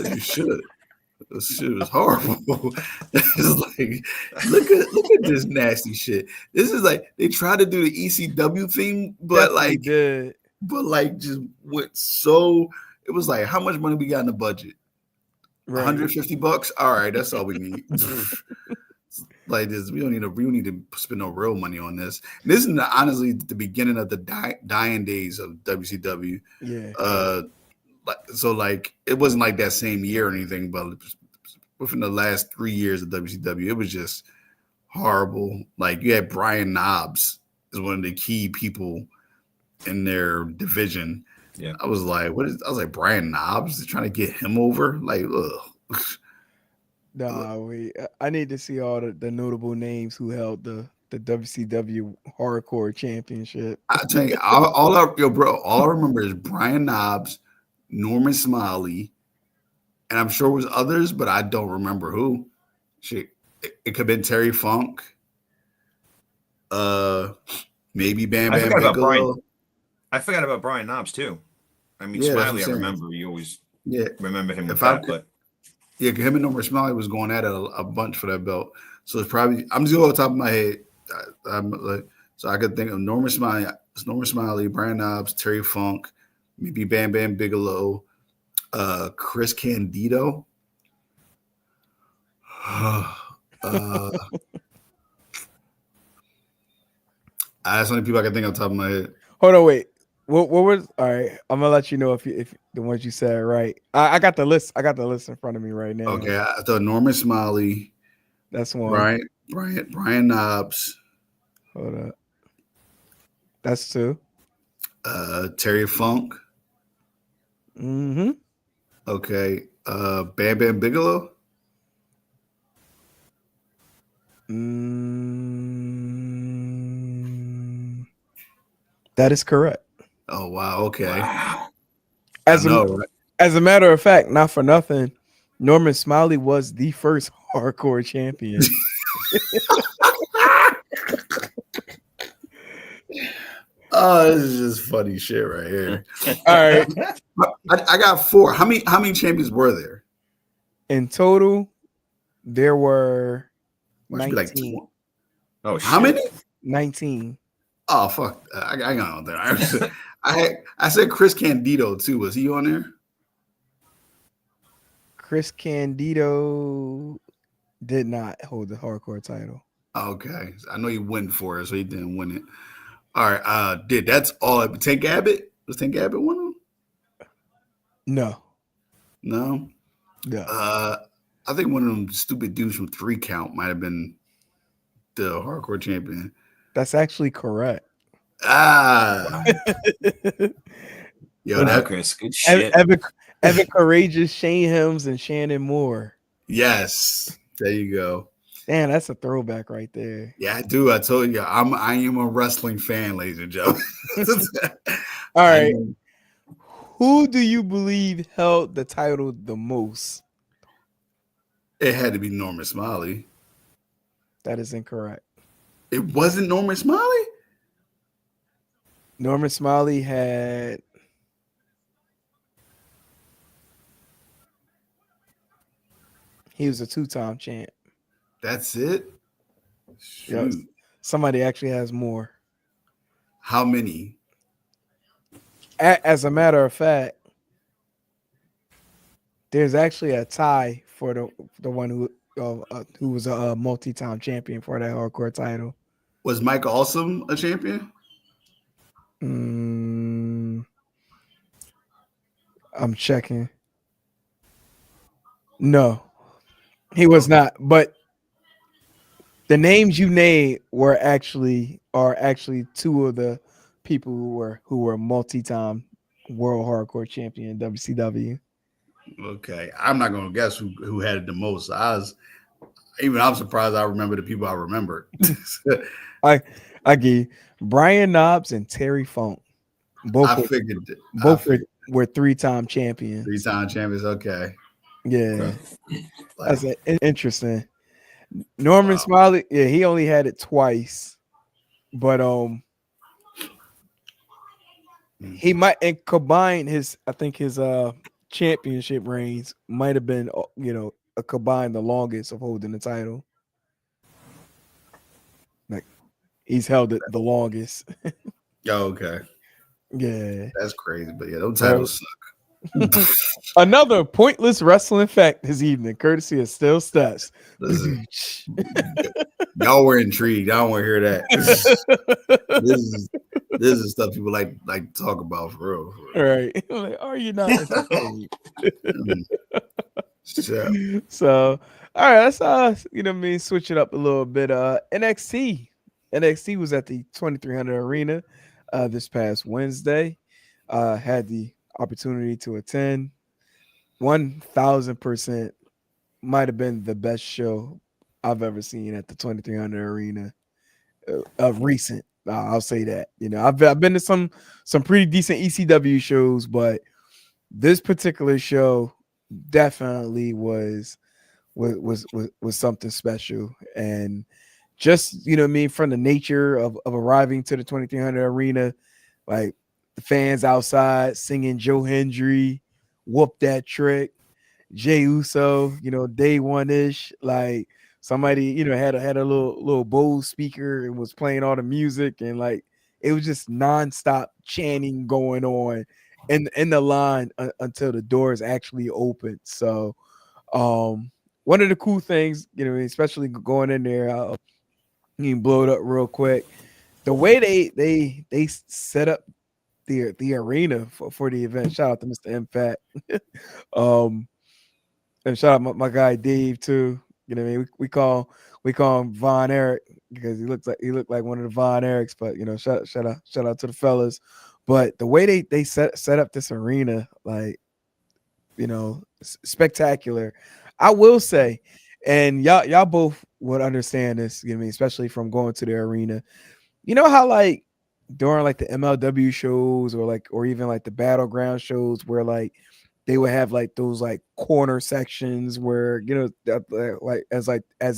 you should. This shit was horrible. It's like, look at this nasty shit. This is like they tried to do the ECW theme, but just went so. It was like, how much money we got in the budget? Right. $150. All right, that's all we need. Like this, we don't need to spend no real money on this. And this is honestly the beginning of the dying days of WCW. Yeah. So like it wasn't like that same year or anything, but within the last 3 years of WCW, it was just horrible. Like you had Brian Knobbs as one of the key people in their division. Yeah, I was like, I was like, Brian Knobbs? They're trying to get him over? Like, ugh. Nah, I need to see all the notable names who held the WCW Hardcore Championship. I tell you, all I remember is Brian Knobbs, Norman Smiley, and I'm sure it was others, but I don't remember who. Shit, it could have been Terry Funk. Maybe Bam Bam Bigelow. I forgot about Brian Knobbs too. I mean, Smiley, I remember. You always remember him with that, but yeah, him and Norman Smiley was going at it a bunch for that belt. So it's probably, I'm just going off the top of my head. So I could think of Norman Smiley, Brian Knobbs, Terry Funk, maybe Bam Bam Bigelow, Chris Candido. That's the only people I can think of the top of my head. Hold on, wait. What was all right? I'm gonna let you know if the ones you said right. I got the list. I got the list in front of me right now. Okay, I thought Norman Smiley. That's one. Brian Knobbs. Hold up. That's two. Terry Funk. Mm-hmm. Okay. Bam Bam Bigelow. That is correct. Oh wow! Okay. Wow. As a matter of fact, not for nothing, Norman Smiley was the first hardcore champion. Oh, this is just funny shit right here. All right, I got four. How many champions were there in total? There were 19. Like oh, shit. How many? 19. Oh fuck! I got on there. I said Chris Candido too. Was he on there? Chris Candido did not hold the hardcore title. Okay, I know he went for it, so he didn't win it. All right, that's all. Tank Abbott, was Tank Abbott one of them? No. I think one of them stupid dudes from 3 Count might have been the hardcore champion. That's actually correct. Yo, that Chris, good shit. Evan Courageous, Shane Helms, and Shannon Moore. Yes, there you go. Damn, that's a throwback right there. Yeah, I do. I told you, I am a wrestling fan, ladies and gentlemen. All right, who do you believe held the title the most? It had to be Norman Smiley. That is incorrect. It wasn't Norman Smiley? Norman Smiley had he was a 2-time champ. That's it? Yes. Somebody actually has more. How many? As a matter of fact, there's actually a tie for the one who was a multi-time champion for that hardcore title. Was Mike Awesome a champion? I'm checking. No, he was not. But the names you named are actually two of the people who were multi-time world hardcore champion in WCW. Okay, I'm not gonna guess who had it the most. I'm surprised I remember the people I remembered. I give Brian Knobbs and Terry Funk. Both I figured. were 3-time champions. 3-time champions. Okay. Yeah, Like, that's interesting. Norman wow. Smiley, yeah, he only had it twice, but he might and combine his, I think his championship reigns might have been a combined the longest of holding the title. Like he's held it the longest. Oh, okay. Yeah. That's crazy. But yeah, those titles suck. Another pointless wrestling fact this evening, courtesy of Still Steps. Listen, y'all were intrigued. I don't want to hear that. This is stuff people like to talk about for real. All right. Like, are you not entertained? So, all right, let's switch it up a little bit. NXT. NXT was at the 2300 Arena this past Wednesday. Had the opportunity to attend. 1000% might have been the best show I've ever seen at the 2300 Arena of recent. I'll say that. I've been to some pretty decent ECW shows, but this particular show definitely was something special. And just from the nature of arriving to the 2300 Arena, like the fans outside singing Joe Hendry, Whoop That Trick, Jay Uso, day one ish, like somebody had a little Bose speaker and was playing all the music, and like it was just nonstop chanting going on in the line until the doors actually opened. So one of the cool things, especially going in there, you can blow it up real quick. The way they set up the arena for the event. Shout out to Mr. Impact. And shout out my guy Dave too. What I mean? We call him Von Eric because he looked like one of the Von Erics. But shout out to the fellas. But the way they set up this arena, like spectacular. I will say, and y'all both would understand this. Especially from going to the arena. You know how like during like the MLW shows or even like the battleground shows where like they would have like those like corner sections where like as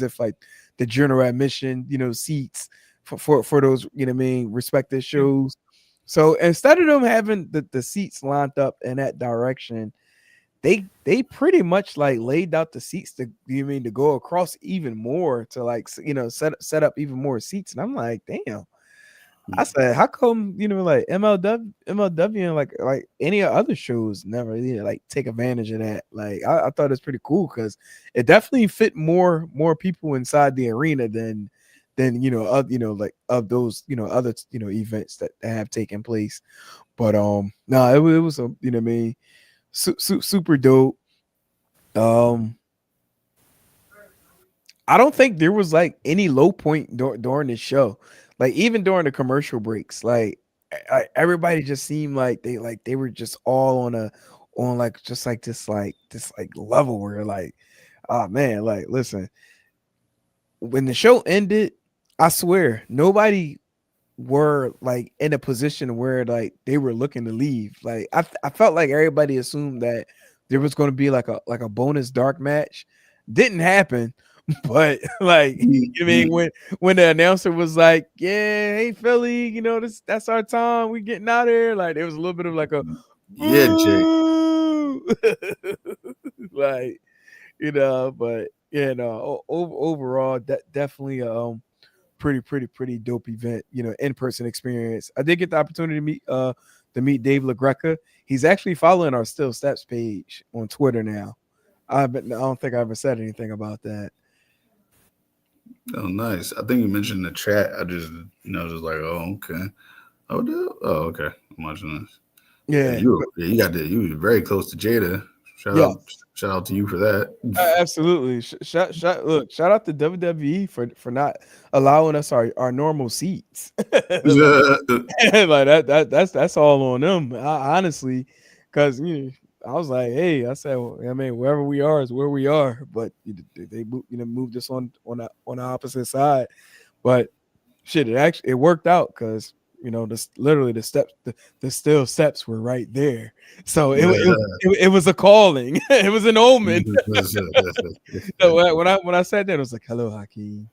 if like the general admission seats for those respective shows. So instead of them having the seats lined up in that direction, they pretty much like laid out the seats to go across even more to like set up even more seats. And I'm like, damn. I said, how come like MLW and like any other shows never really like take advantage of that? Like I thought it's pretty cool because it definitely fit more people inside the arena than like of those other events that have taken place. But no, it was a super dope. I don't think there was like any low point during this show. Like even during the commercial breaks, like everybody just seemed like they were just all on like just like this level where like, oh man, like listen, when the show ended, I swear nobody were like in a position where like they were looking to leave. Like I felt like everybody assumed that there was going to be like a bonus dark match. Didn't happen. But like when the announcer was like, "Yeah, hey Philly, that's our time. We getting out of here." Like there was a little bit of like a Jake. like but overall definitely pretty dope event. In-person experience. I did get the opportunity to meet Dave LaGreca. He's actually following our Still Steps page on Twitter now. I don't think I ever said anything about that. Oh, nice. I think you mentioned the chat. I just, just like, oh, okay. Oh, okay. I'm watching this. Yeah. You were very close to Jada. Shout out to you for that. Absolutely. Shout out to WWE for not allowing us our normal seats. like that's all on them. Honestly, because I was like, hey, I said, wherever we are is where we are. But they moved us on the opposite side. But shit, it worked out because literally the steps, the steel steps were right there. So it was a calling. It was an omen. So when I sat there, it was like, "Hello, Hakeem."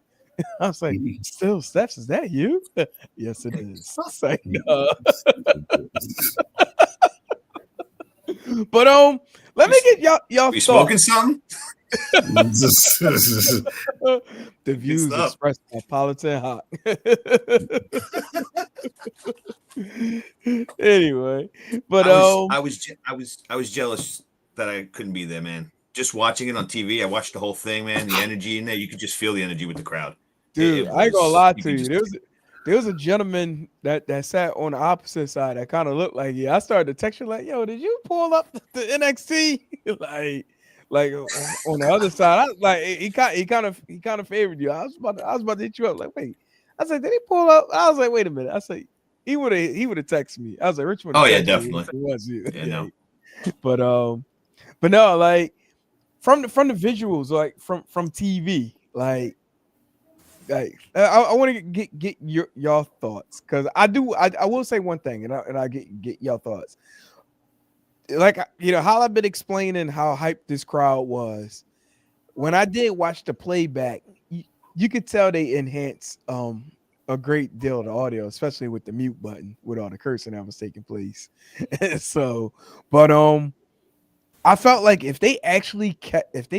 I was like, "Steel steps, is that you?" Yes, it is. It's like, no. But let me get y'all You thoughts. smoking something? The views stuff. expressed by Politan Hawk. Anyway, but I was jealous that I couldn't be there, man. Just watching it on TV, I watched the whole thing, man. The energy in there, you could just feel the energy with the crowd. dude, I ain't gonna lie to you. There was a gentleman that sat on the opposite side that kind of looked like you. I started to text you like, "Yo, did you pull up the NXT?" like on the other side, I was like, he kind of favored you. I was about to hit you up. Like, wait, I said, did he pull up? I was like, wait a minute. I said he would have texted me. I was like, Richmond. Oh yeah, definitely. It was you. Yeah, no. But no, like from the visuals, like from TV, like I want to get y'all thoughts, because I will say one thing, and I get y'all thoughts. Like, how I've been explaining how hyped this crowd was. When I did watch the playback, you could tell they enhanced a great deal of the audio, especially with the mute button, with all the cursing that was taking place. So, but I felt like if they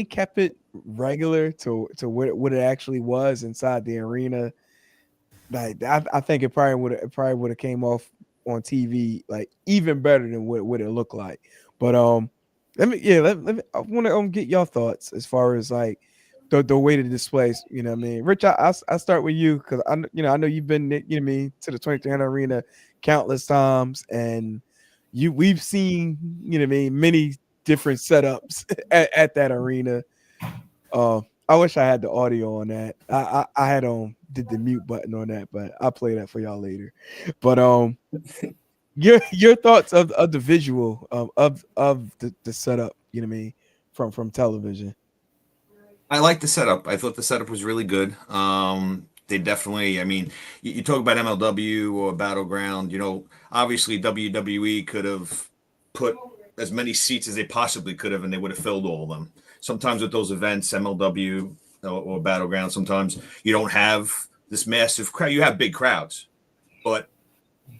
kept it regular to what it actually was inside the arena, like I think it probably would have came off on TV like even better than what it looked like. But let me I want to get your thoughts as far as like the way to displays. You know what I mean, Rich? I start with you, because I know you've been to the 2300 arena countless times, and we've seen many different setups at that arena. I wish I had the audio on that. I had did the mute button on that, but I'll play that for y'all later. But your thoughts of the visual of the setup, you know what I mean, from television. I like the setup. I thought the setup was really good. They definitely, I mean, you talk about MLW or Battleground, obviously WWE could have put as many seats as they possibly could have, and they would have filled all of them. Sometimes with those events, MLW or Battleground, sometimes you don't have this massive crowd. You have big crowds, but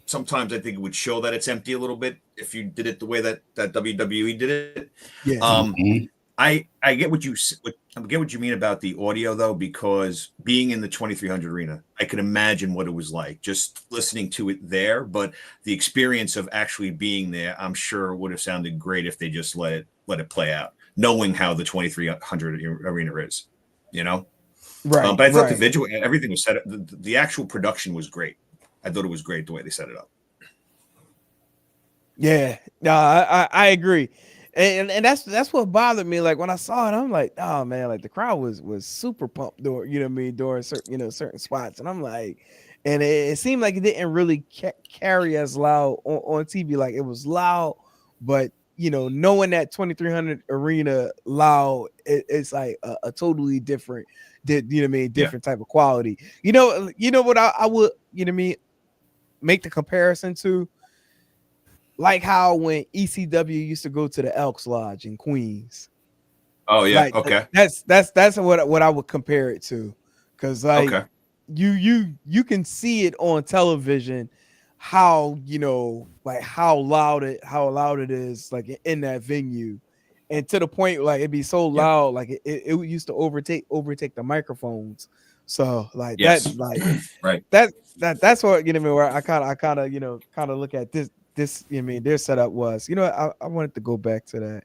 sometimes I think it would show that it's empty a little bit if you did it the way that WWE did it. Yeah. I get what you mean about the audio, though, because being in the 2300 arena, I could imagine what it was like just listening to it there. But the experience of actually being there, I'm sure would have sounded great if they just let it play out, knowing how the 2300 arena is, Right. But I thought the visual, everything was set up. The actual production was great. I thought it was great the way they set it up. Yeah, no, I agree. And that's what bothered me. Like when I saw it, I'm like, oh man, like the crowd was super pumped during certain spots, and I'm like, and it seemed like it didn't really carry as loud on TV. Like it was loud, but knowing that 2300 arena loud, it's like a totally different, different type of quality. You know what I would make the comparison to. Like how when ECW used to go to the Elks Lodge in Queens. Oh yeah, like, okay. That's what I would compare it to, because like you can see it on television how how loud it is like in that venue, and to the point like it'd be so loud like it used to overtake the microphones. So like that like right that's what where I kind of look at this their setup was. I wanted to go back to that,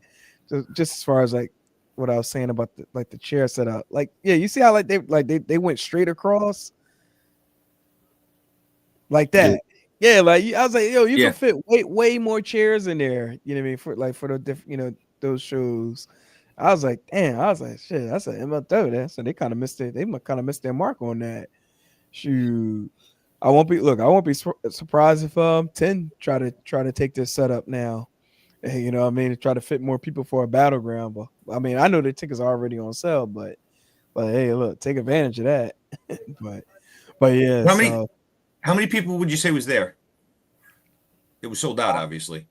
just as far as like what I was saying about the chair setup. Like, yeah, you see how they went straight across like that. Yeah, like I was like, yo, you can fit way more chairs in there. You know what I mean, for the different those shows. I was like, damn. I was like, shit. That's an MLW. So they kind of missed it. They kind of missed their mark on that. Shoot. I won't be surprised if 10 try to take this setup now. Hey, I mean, try to fit more people for a Battleground. But I mean, I know the tickets are already on sale, but hey, look, take advantage of that. but yeah. How many people would you say was there? It was sold out, obviously.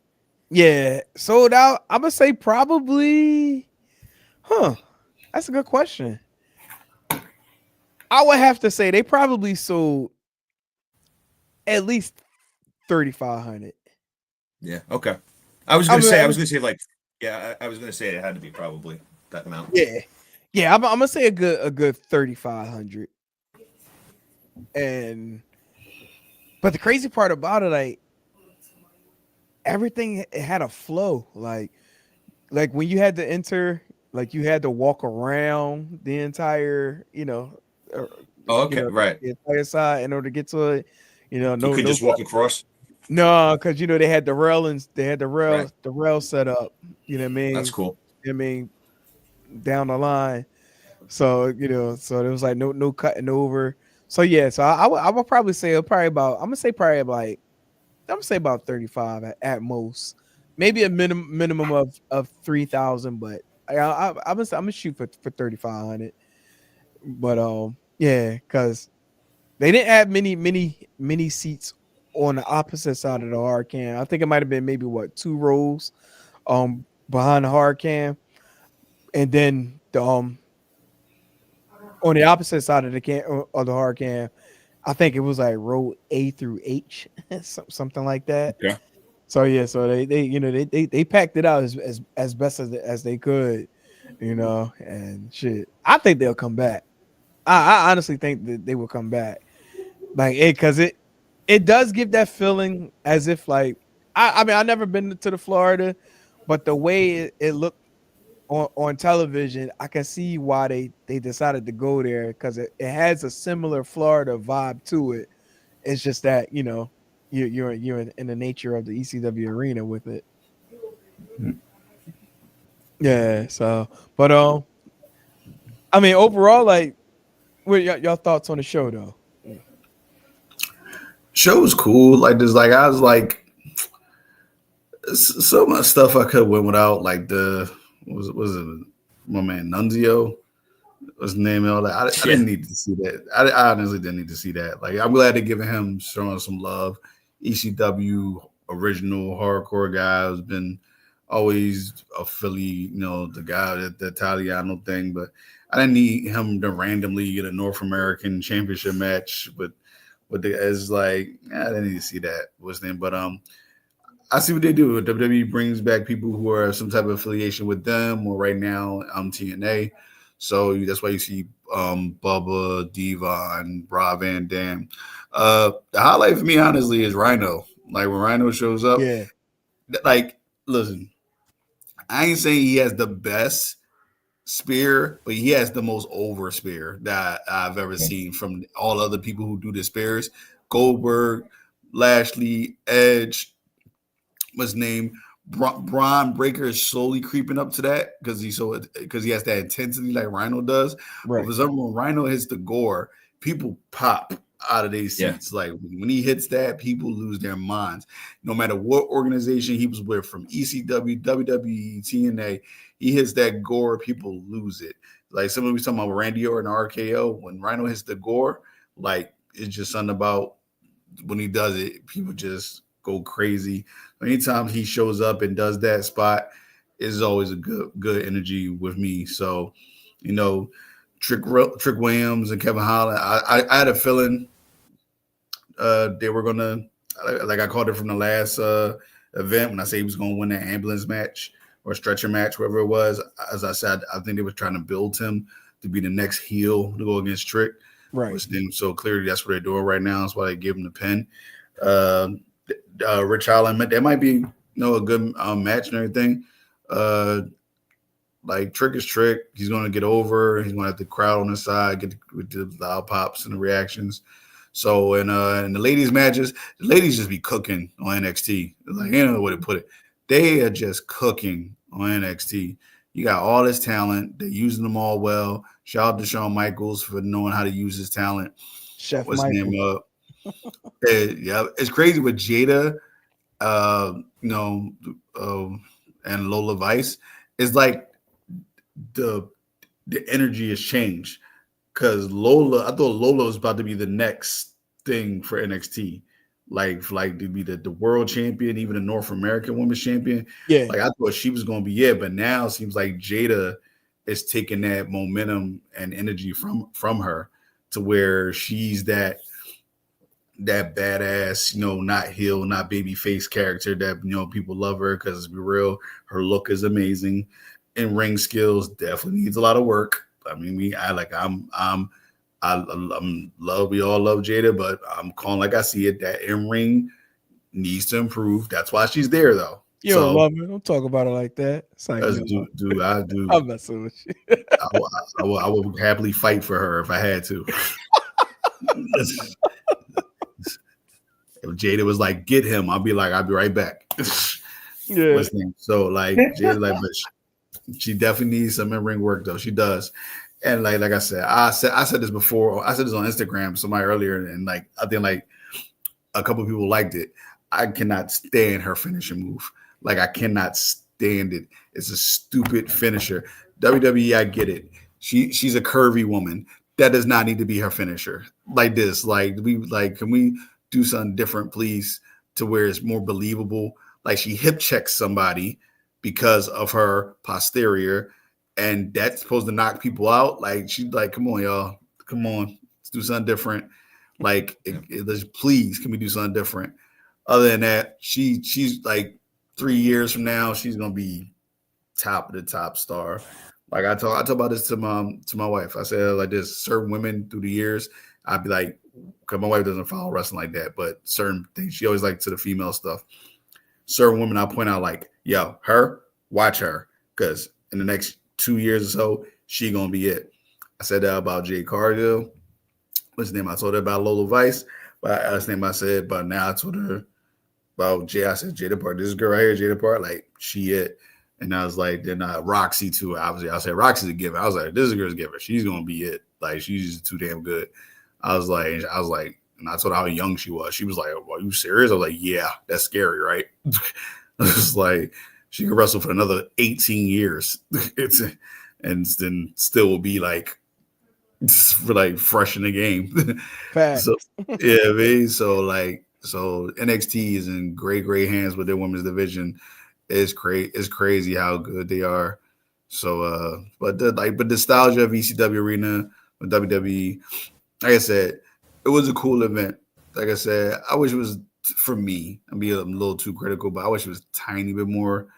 Yeah, sold out. I'm gonna say probably. That's a good question. I would have to say they probably sold at least 3,500. Yeah. Okay. I was I gonna mean, say. I I was mean, gonna say like. Yeah. I was gonna say it had to be probably that amount. yeah. I'm gonna say a good 3,500. And but the crazy part about it, like everything it had a flow. Like when you had to enter, like you had to walk around the entire, uh, Oh, okay. Right. the entire side in order to get to it. You could No, just walk across. no, because they had the railings, they had Right. the rail set up. You know what I That's mean? cool. I mean, down the line. So so there was like no cutting over. So yeah, so I would probably say probably about I'm gonna say probably like I'm gonna say about 35 at most, maybe a minimum of 3,000, but I'm gonna shoot for 3,500. But yeah, because they didn't have many seats on the opposite side of the hard cam. I think it might have been maybe what 2 rows behind the hard cam, and then the on the opposite side of the cam of the hard cam, I think it was like row A through H, something like that. Okay. So yeah, so they packed it out as best as they could, and shit. I think they'll come back. I honestly think that they will come back, like it does give that feeling as if like I mean I've never been to the Florida, but the way it looked on television, I can see why they decided to go there because it has a similar Florida vibe to it. It's just that you're in the nature of the ECW arena with it. Yeah. So, but I mean, overall, like, what y'all thoughts on the show though? Show was cool. Like this, like I was like so much stuff I could have went without. Like the was it my man Nunzio? What's his name and all that. I Yeah. didn't need to see that. I honestly didn't need to see that. Like I'm glad they're giving him showing some love. ECW original hardcore guy has been always a Philly, the guy that the Italiano thing, but I didn't need him to randomly get a North American championship match with the as like I didn't need to see that. What's his name? But I see what they do. WWE brings back people who are some type of affiliation with them, or right now TNA. So that's why you see Bubba, Devon, Rob Van Dam. The highlight for me, honestly, is Rhino. Like when Rhino shows up, Yeah. like listen, I ain't saying he has the best spear, but he has the most over spear that I've ever seen from all other people who do the spears. Goldberg, Lashley, Edge, what's his name? Braun Breaker is slowly creeping up to that because he has that intensity like Rhino does. Right. But for some reason, Rhino hits the gore, people pop out of their Yeah. seats. Like when he hits that, people lose their minds. No matter what organization he was with, from ECW, WWE, TNA, he hits that gore, people lose it. Like somebody was talking about Randy Orton and RKO. When Rhino hits the gore, like it's just something about when he does it, people just go crazy. Anytime he shows up and does that spot, is always a good energy with me. So, Trick Williams and Kevin Holland, I had a feeling they were gonna, like I called it from the last event when I say he was gonna win that ambulance match or stretcher match, whatever it was. As I said, I think they were trying to build him to be the next heel to go against Trick. Right. Which then so clearly that's what they're doing right now. That's why they gave him the pin. Rich Holland, that might be a good match and everything. Like Trick is Trick. He's going to get over. He's going to have the crowd on his side, get the loud pops and the reactions. So in the ladies' matches, the ladies just be cooking on NXT. Like, you know the way to put it. They are just cooking on NXT. You got all this talent. They're using them all well. Shout out to Shawn Michaels for knowing how to use his talent. Chef What's Michael. his name? Yeah, it's crazy with Jada, and Lola Vice. It's like the energy has changed because I thought Lola was about to be the next thing for NXT. like to be the world champion, even the North American Women's Champion. Yeah. Like I thought she was going to be it, but now it seems like Jada is taking that momentum and energy from her to where she's that badass, not heel, not baby face character that people love her because to be real, her look is amazing, and ring skills definitely needs a lot of work. I mean, we we all love Jada, but I'm calling like I see it that in ring needs to improve. That's why she's there though. You don't love her. Don't talk about it like that. It's like, I do. I'm messing with you. I would happily fight for her if I had to. If Jada was like, get him, I'll be right back. Yeah. So like Jada, but she definitely needs some in-ring work though. She does. And like I said this before. I said this on Instagram somebody earlier, and like I think like a couple of people liked it. I cannot stand her finishing move. Like I cannot stand it. It's a stupid finisher. WWE, I get it. She's a curvy woman. That does not need to be her finisher. Like this. Can we do something different, please, to where it's more believable? Like she hip checks somebody because of her posterior, and that's supposed to knock people out. Like she's like, come on, y'all. Come on. Let's do something different. Like, please, can we do something different? Other than that, she's like 3 years from now, she's gonna be top of the top star. Like I talk about this to my wife. I said like this: certain women through the years, I'd be like, because my wife doesn't follow wrestling like that, but certain things she always likes to the female stuff. Certain women I point out like, yo, watch her, because in the next 2 years or so, she gonna be it. I said that about Jade Cargill. What's his name? I told her about Lola Vice, but last name I said, but now I told her about Jay. I said Jada Park. This girl right here, Jada Park, like she it. And I was like, then Roxy too. Obviously, I said Roxy's a giver. I was like, this girl's a giver. She's gonna be it. Like she's just too damn good. I was like, and I told her how young she was. She was like, "Are you serious?" I was like, "Yeah, that's scary, right?" I was like, she could wrestle for another 18 years, and then still will be like fresh in the game. So yeah, man. So NXT is in great hands with their women's division. It's crazy how good they are. So but the nostalgia of ECW Arena with WWE, like I said, it was a cool event. Like I said, I wish it was, for me, I'm being a little too critical, but I wish it was a tiny bit more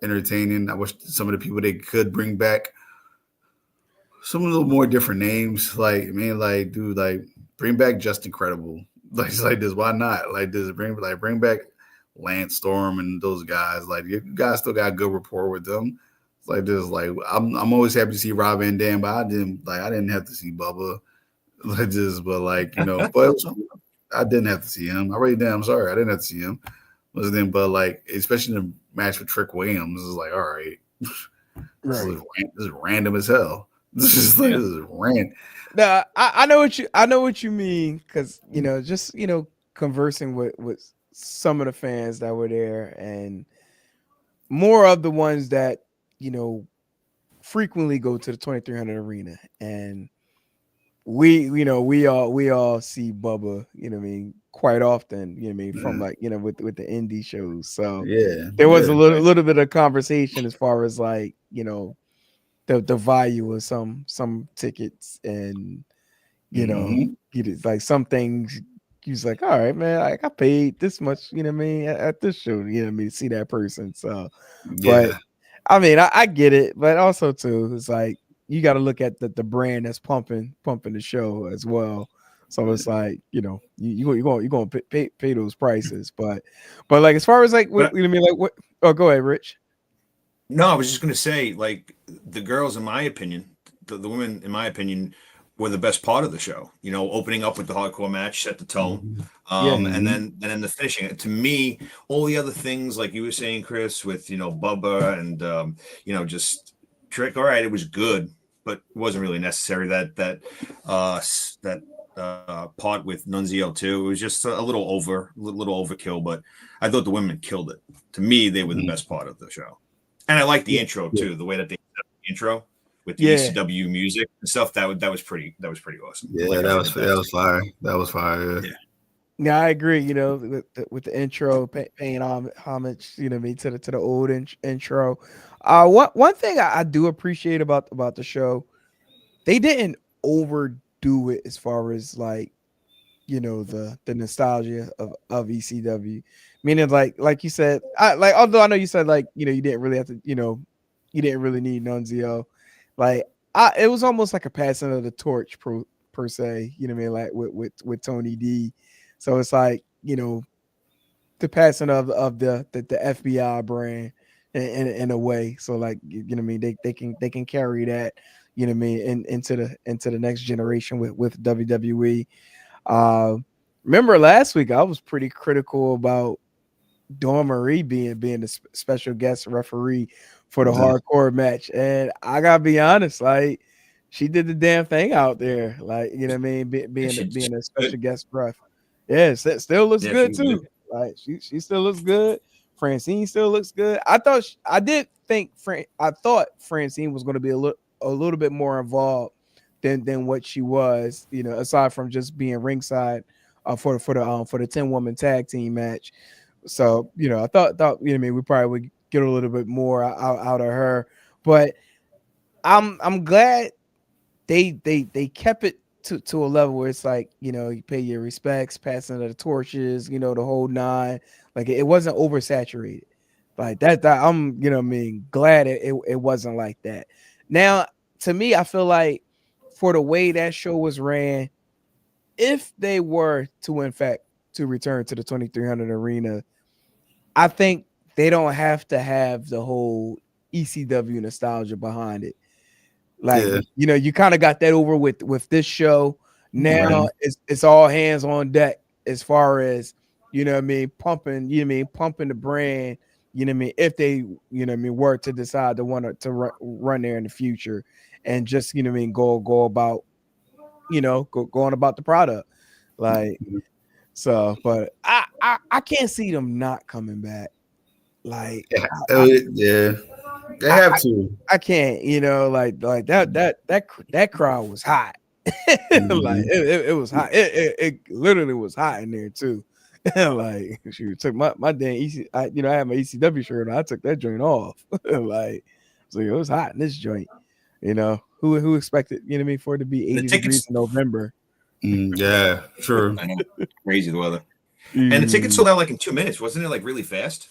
entertaining. I wish some of the people they could bring back some little more different names. Like, man, like, dude, like bring back Just Incredible. Like this. Why not? Like this, bring back Lance Storm and those guys. Like you guys still got a good rapport with them. It's like this. Like I'm always happy to see Rob Van Dam, but I didn't have to see Bubba. Like this, but but I didn't have to see him. I really did. I'm sorry, I didn't have to see him. But like, especially in the match with Trick Williams, is like, all right, this is random as hell. This is random. No, I know what you mean, because just conversing with some of the fans that were there, and more of the ones that frequently go to the 2300 arena, and we all see Bubba, quite often, from with the indie shows. So yeah, there was a little bit of conversation as far as like, the value of some tickets, and like some things he's like, all right, man, I paid this much, at this show, to see that person. So but I mean, I get it, but also too, it's like you got to look at the brand that's pumping the show as well. So it's like, you're going to pay those prices, but like as far as like what what? Oh, go ahead, Rich. No, I was just going to say, like, the girls, in my opinion, the women, in my opinion, were the best part of the show. Opening up with the hardcore match, set the tone, and then the finishing. To me, all the other things, like you were saying, Chris, with Bubba and just Trick. All right, it was good, but it wasn't really necessary. That part with Nunzio too, it was just a little overkill. But I thought the women killed it. To me, they were the best part of the show. And I like the intro too, the way that they did the intro with the ECW music and stuff. That was pretty awesome. Yeah, that was fire. That was fire. Yeah. Yeah, I agree. You know, with the intro, paying homage, you know, me to the old intro. One thing I do appreciate about the show, they didn't overdo it as far as like, you know, the nostalgia of ECW, meaning like you said, I like, although I know you said like, you know, you didn't really have to, you know, you didn't really need Nunzio, like it was almost like a passing of the torch per se, you know what I mean, like with Tony D. So it's like, you know, the passing of the FBI brand in a way. So like, you know what I mean, they can carry that, you know what I mean, into the next generation with WWE. uh, Remember last week I was pretty critical about Dawn Marie being the special guest referee for the Yeah. hardcore match, and I gotta be honest, like she did the damn thing out there, like, you know what I mean, Yeah, being a good. special guest ref. Yes, it still looks Yeah, she good was good. too. Like she still looks good. Francine still looks good. I did think I thought Francine was going to be a little bit more involved than what she was. You know, aside from just being ringside for the 10-woman tag team match. So, you know, I thought you know what I mean, we probably would get a little bit more out of her, but I'm glad they kept it to a level where it's like, you know, you pay your respects, passing of the torches, you know, the whole nine. Like it wasn't oversaturated. Like that I'm, you know what I mean, glad it wasn't like that. Now, to me, I feel like for the way that show was ran, if they were to in fact to return to the 2300 arena, I think they don't have to have the whole ECW nostalgia behind it. Like, Yeah. you know, you kind of got that over with this show. Right. Now it's all hands on deck as far as, you know what I mean, pumping, you know what I mean, pumping the brand, you know what I mean, if they, you know what I mean, were to decide to want to run there in the future and just, you know what I mean, go about, you know, going about the product. Like, so, but I can't see them not coming back. Like Yeah. I, Yeah. They I, have to. I can't, you know, like that crowd was hot. Like Mhm. it was hot. It literally was hot in there too. Like she took my damn you know, I had my ECW shirt on. I took that joint off. Like so it was hot in this joint. You know, who expected, you know what I mean, for it to be And the 80 degrees tickets, in November. Yeah. True. I know, crazy the weather. And the tickets Mm, sold out like in 2 minutes, wasn't it? Like really fast.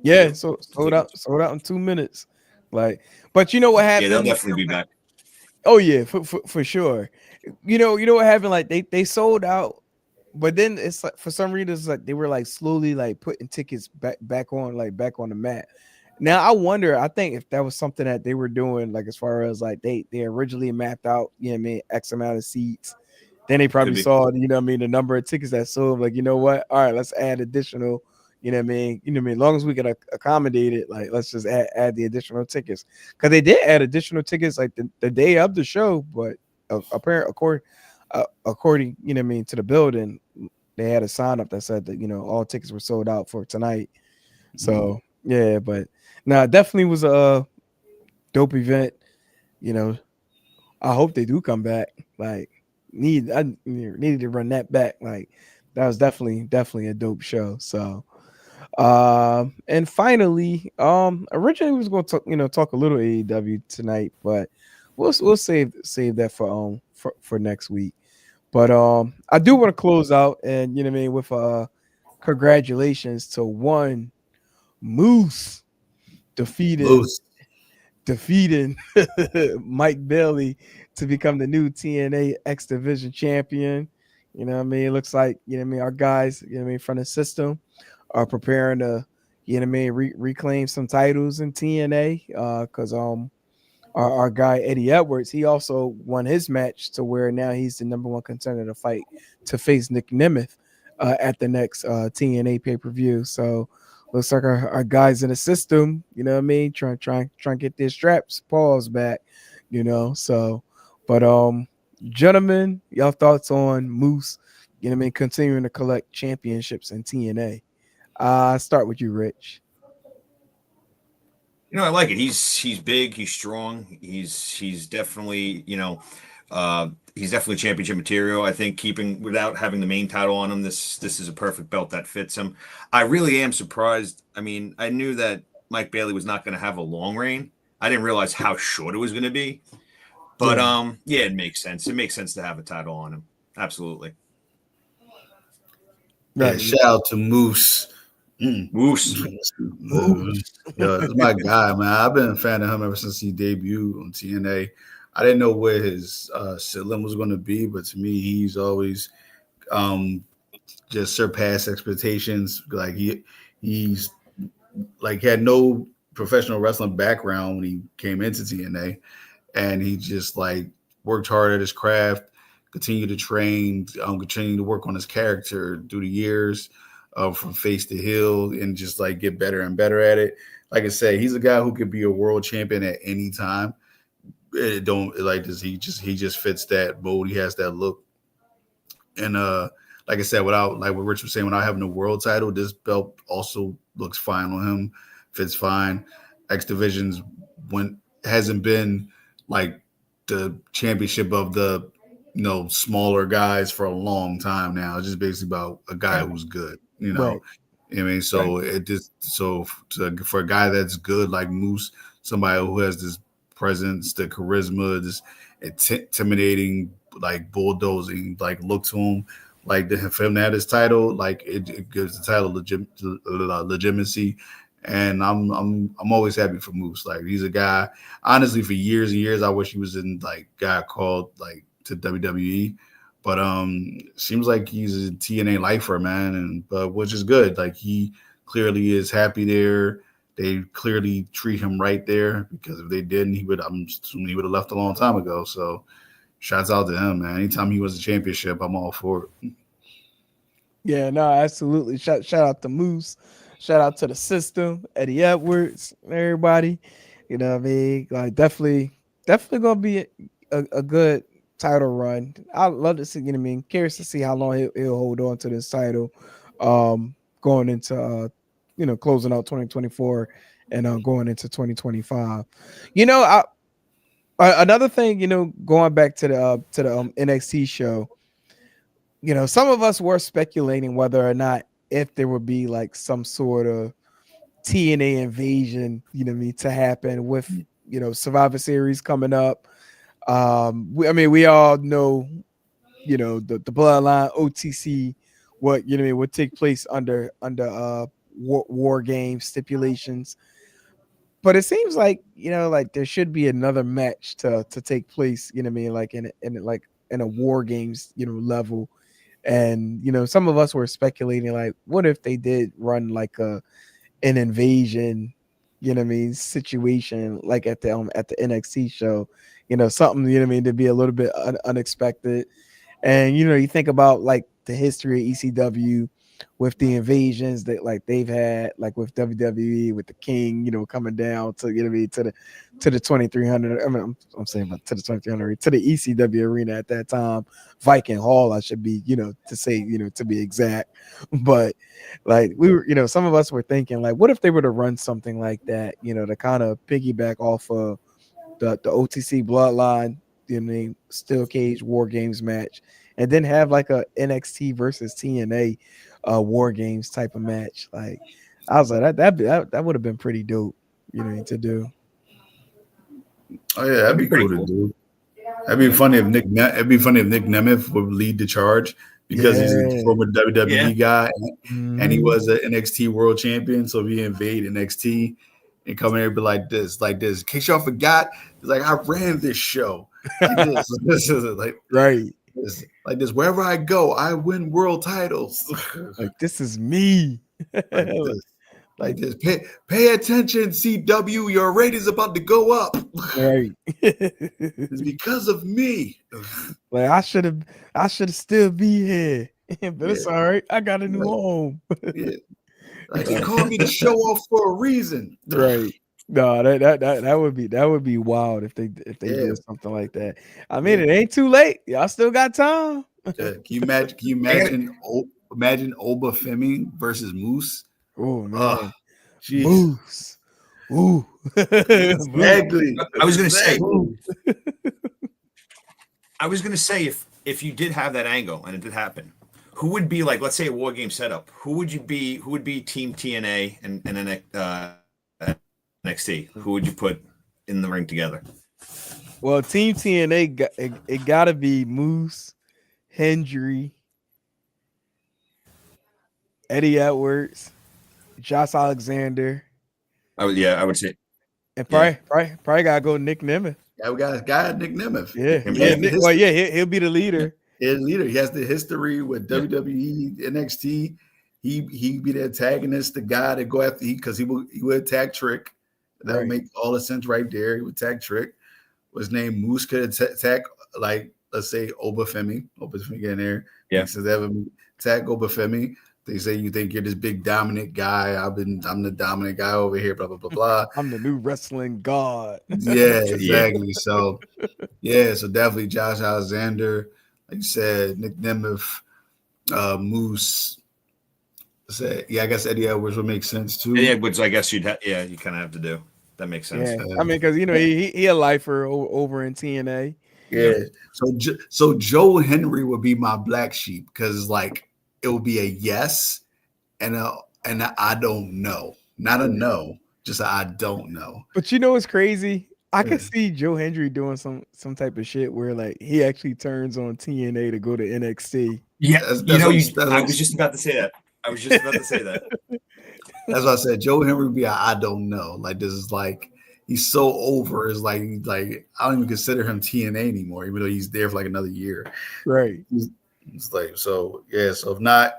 yeah, Too. so The tickets. sold out in 2 minutes. Like, but you know what Yeah, they'll happened? definitely be back. Oh yeah, for sure. You know what happened? Like they sold out, but then it's like for some reason it's like they were like slowly like putting tickets back on the mat. Now I wonder, I think if that was something that they were doing, like as far as like they originally mapped out, you know what I mean, X amount of seats. Then they Could probably be. saw, you know what I mean, the number of tickets that sold, like, you know what? All right, let's add additional, you know what I mean? You know what I mean? As long as we can accommodate it, like let's just add the additional tickets. Because they did add additional tickets like the day of the show, but according, you know what I mean, to the building, they had a sign up that said that, you know, all tickets were sold out for tonight. So yeah, but no, it definitely was a dope event. You know, I hope they do come back. Like, I needed to run that back. Like, that was definitely a dope show. So, and finally, originally we was going to talk, you know, talk a little AEW tonight, but we'll save that for next week. But I do want to close out, and you know what I mean, with congratulations to one Moose defeating Moose. defeating Mike Bailey to become the new TNA X Division champion. You know what I mean? It looks like, you know what I mean, our guys, you know what I mean, from the system are preparing to, you know what I mean, reclaim some titles in TNA. Because our guy Eddie Edwards, he also won his match to where now he's the number one contender to fight to face Nick Nemeth at the next TNA pay-per-view. So looks like our guys in the system, you know what I mean, trying to get their straps paws back, you know. So, but gentlemen, y'all thoughts on Moose, you know what I mean, continuing to collect championships in TNA. Start with you, Rich. You know, I like it. He's big. He's strong. He's definitely, you know, He's definitely championship material. I think keeping without having the main title on him, this is a perfect belt that fits him. I really am surprised. I mean, I knew that Mike Bailey was not going to have a long reign. I didn't realize how short it was going to be. But yeah, it makes sense. It makes sense to have a title on him. Absolutely. Yeah, shout out to Moose. Moose. Yo, it's my guy, man. I've been a fan of him ever since he debuted on TNA. I didn't know where his ceiling was going to be, but to me, he's always just surpassed expectations. Like he's like had no professional wrestling background when he came into TNA, and he just like worked hard at his craft, continued to train, continued to work on his character through the years, from face to heel, and just like get better and better at it. Like I said, he's a guy who could be a world champion at any time. It don't like this. He just fits that mold. He has that look, and like I said, without like what Rich was saying, without having a world title, this belt also looks fine on him. Fits fine. X Division's hasn't been like the championship of the smaller guys for a long time now. It's just basically about a guy who's good, Right. I mean, so it just for a guy that's good like Moose, somebody who has this presence, the charisma, this intimidating, like bulldozing, like look to him, like for him to have this title, like it gives the title legitimacy. And I'm always happy for Moose. Like he's a guy. Honestly, for years and years, I wish he was in like got called like to WWE, but seems like he's a TNA lifer, man, and but which is good. Like he clearly is happy there. They clearly treat him right there, because if they didn't, I'm assuming he would have left a long time ago. So shouts out to him, man. Anytime he was a championship, I'm all for it. Yeah, no, absolutely. Shout out to Moose. Shout out to the system, Eddie Edwards, everybody. You know what I mean? Like definitely gonna be a good title run. I'd love to see, you know what I mean? Curious to see how long he'll hold on to this title. Going into closing out 2024 and going into 2025. You know, another thing, going back to the NXT show, some of us were speculating whether or not if there would be like some sort of TNA invasion, to happen with, Survivor Series coming up. We all know, the Bloodline OTC, what would take place under war game stipulations. But it seems like, like there should be another match to take place, like in a war games, level. And some of us were speculating like, what if they did run like an invasion, situation like at the NXT show, something, to be a little bit unexpected. And you think about like the history of ECW with the invasions that like they've had, like with WWE, with the King, coming down to to the 2300. I mean, I'm saying about to the 2300, to the ECW arena at that time, Viking Hall, I should be, to say, to be exact. But like we were, some of us were thinking like, what if they were to run something like that, to kind of piggyback off of the OTC Bloodline, steel cage war games match, and then have like a NXT versus TNA war games type of match. Like I was like, that would have been pretty dope, to do. Oh yeah, that'd be cool to do. It'd be funny if Nick Nemeth would lead the charge, because he's a former WWE guy, and he was an NXT world champion. So he invade NXT and come in here and be like this. In case y'all forgot, it's like I ran this show. Like this. This is like right. Like this. Wherever I go, I win world titles. Like this is me. Like this. Pay attention, CW. Your rating's about to go up. Right. It's because of me. Like I should still be here. But it's all right. I got a new home. Like they called me to show off for a reason. Right. No, that would be wild if they do something like that. I mean, it ain't too late. Y'all still got time. Can you imagine Oba Femi versus Moose? Oh man, Moose. Ooh. Exactly. I was gonna say I was gonna say if you did have that angle and it did happen, who would be like, let's say a war game setup? Who would you be? Who would be Team TNA and NXT? Who would you put in the ring together? Well, Team TNA it got to be Moose, Hendry, Eddie Edwards, Josh Alexander, I would say. and probably gotta go Nick Nemeth. Yeah, we got a guy, Nick Nemeth. He'll be the leader. He's the leader. He has the history with WWE, NXT. He be the antagonist, the guy that go after because he would attack Trick. That would make all the sense right there. He would attack Trick. His name Moose could attack, like, let's say Obafemi. Obafemi get in there. Yeah. So they would attack Obafemi. They say you think you're this big dominant guy. I'm the dominant guy over here, blah, blah, blah, blah. I'm the new wrestling god. Yeah, exactly. So definitely Josh Alexander, like you said, Nick Nemeth, Moose. I guess Eddie Edwards would make sense too. Eddie Edwards, I guess you kind of have to do. That makes sense. Yeah. I mean, because he a lifer over in TNA. Yeah. So Joe Henry would be my black sheep because like it would be a yes and a I don't know, not a no, just a I don't know. But it's crazy. I could see Joe Hendry doing some type of shit where like he actually turns on TNA to go to NXT. Yeah, I was just about to say that. That's why I said Joe Henry would be I don't know. Like this is like he's so over. It's like I don't even consider him TNA anymore, even though he's there for like another year. Right. It's like so if not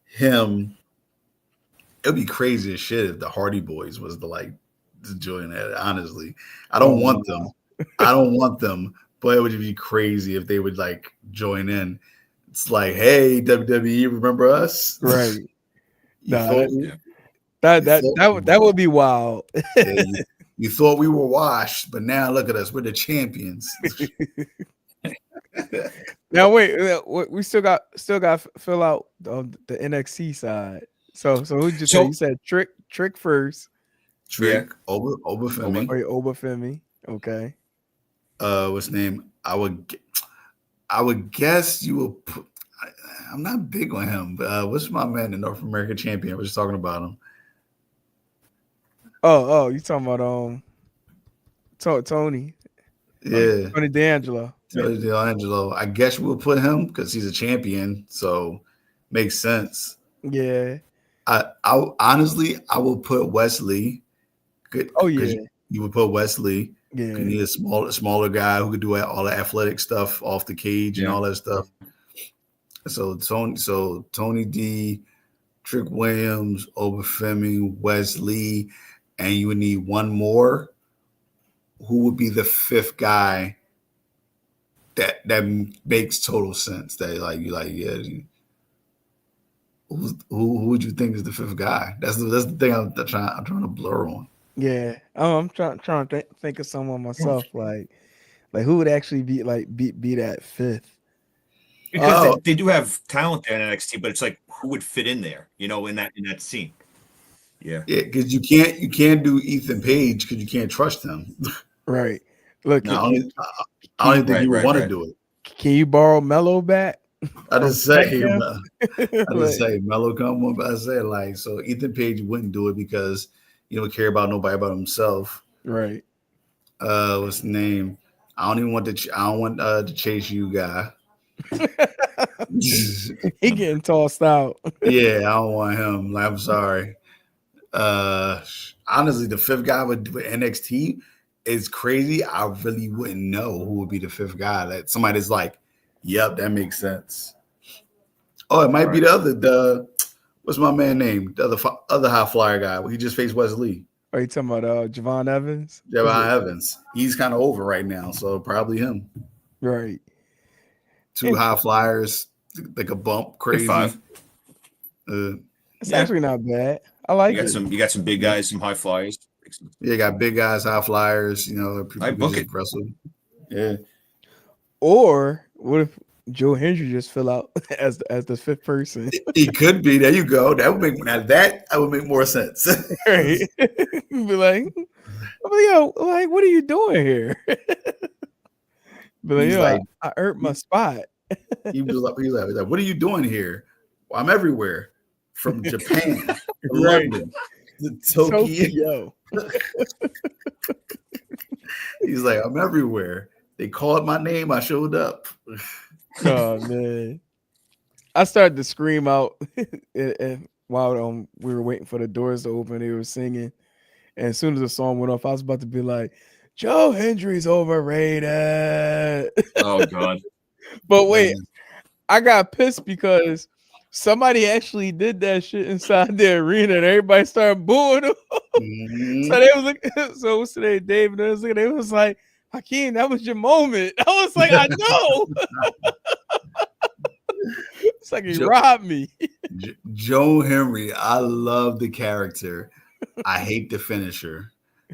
him, it'd be crazy as shit if the Hardy Boys was to join that. Honestly, I don't want them. But it would be crazy if they would like join in. It's like, hey, WWE, remember us? Right. That would be wild. You thought we were washed, but now look at us. We're the champions. Now wait, we still got to fill out the NXT side. So who you say? You said Trick first. Trick, Obafemi. Obafemi. Okay. What's his name? I would guess you will put. I'm not big on him, but what's my man, the North American champion? We're just talking about him. Oh, you talking about Tony? Yeah, Tony D'Angelo. Tony D'Angelo. I guess we'll put him because he's a champion, so makes sense. Yeah. I honestly will put Wesley. Oh yeah. You would put Wesley. Yeah. You need a smaller guy who could do all the athletic stuff off the cage and all that stuff. So Tony D, Trick Williams, Obafemi, Wesley, and you would need one more. Who would be the fifth guy that makes total sense? That who would you think is the fifth guy? That's the thing I'm trying to blur on. Yeah, I'm trying to think of someone myself. Like who would actually be that fifth? Because they do have talent there in NXT, but it's like who would fit in there? In that scene. Yeah, because you can't do Ethan Page because you can't trust him. Right. Look, I don't think you would want to do it. Can you borrow Mello back? I just say Mello come on, but I say so Ethan Page wouldn't do it because he don't care about nobody but himself. Right. What's the name? I don't want the Chase You guy. He getting tossed out. Yeah, I don't want him. I'm sorry. Honestly, the fifth guy with NXT is crazy. I really wouldn't know who would be the fifth guy. That somebody that's like, yep, that makes sense. Oh, it might be the what's my man name? The other high flyer guy. He just faced Wesley. Are you talking about Javon Evans? Javon Evans. He's kind of over right now, so probably him. Right. Two high flyers, like a bump, crazy. Five. It's actually not bad. I like it. You got some big guys, some high flyers. Yeah, got big guys, high flyers. People I book it. wrestle. Yeah. Or what if Joe Hendry just fill out as the fifth person? He could be. There you go. That would make more sense. Right. Be like, yo, what are you doing here? Be Be like, He's yo, like, I hurt my spot. he's like, what are you doing here? Well, I'm everywhere, from Japan to Right. London to Tokyo. Tokyo. He's like, I'm everywhere. They called my name. I showed up. Oh man. I started to scream out while we were waiting for the doors to open. They were singing. And as soon as the song went off, I was about to be like, Joe Hendry's overrated. Oh God. But wait, I got pissed because somebody actually did that shit inside the arena and everybody started booing him. Mhm. So they was like, so what's today, David? They was looking, they was like, Hakeem, that was your moment. I was like, I know. It's like he robbed me. Joe Henry, I love the character. I hate the finisher.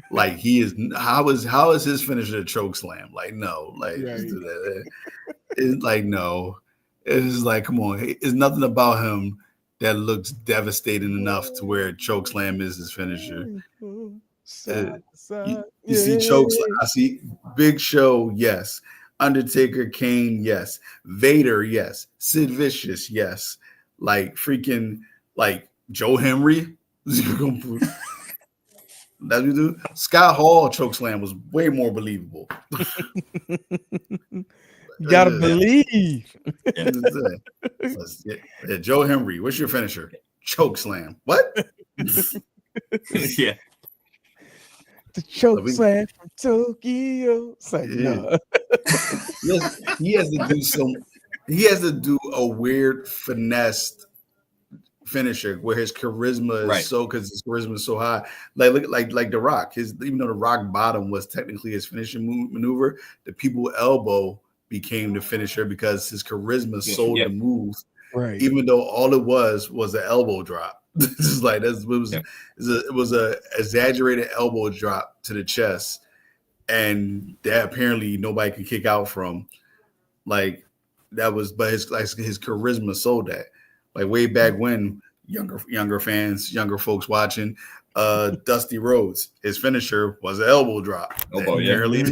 Like he is. How is his finisher a choke slam? Like no, like just do that. It's like no. It's like come on. It's nothing about him that looks devastating enough to where choke slam is his finisher. You see chokes. I see Big Show. Yes. Undertaker, Kane. Yes. Vader. Yes. Sid Vicious. Yes. Like freaking like Joe Henry. That we do. Scott Hall chokeslam was way more believable. You gotta believe. Yeah, Joe Henry, what's your finisher? Chokeslam. What? Yeah. The choke slam from Tokyo. It's like, no. He has to do some. He has to do a weird finessed finisher where his charisma is so because his charisma is so high. Like look like The Rock. Even though The Rock bottom was technically his finishing maneuver, the people elbow became the finisher because his charisma sold the move. Right. Even though all it was an elbow drop. This is like it was a exaggerated elbow drop to the chest, and that apparently nobody could kick out from. Like that was, but his charisma sold that. Like way back when, younger fans, younger folks watching, Dusty Rhodes, his finisher was an elbow drop. Apparently,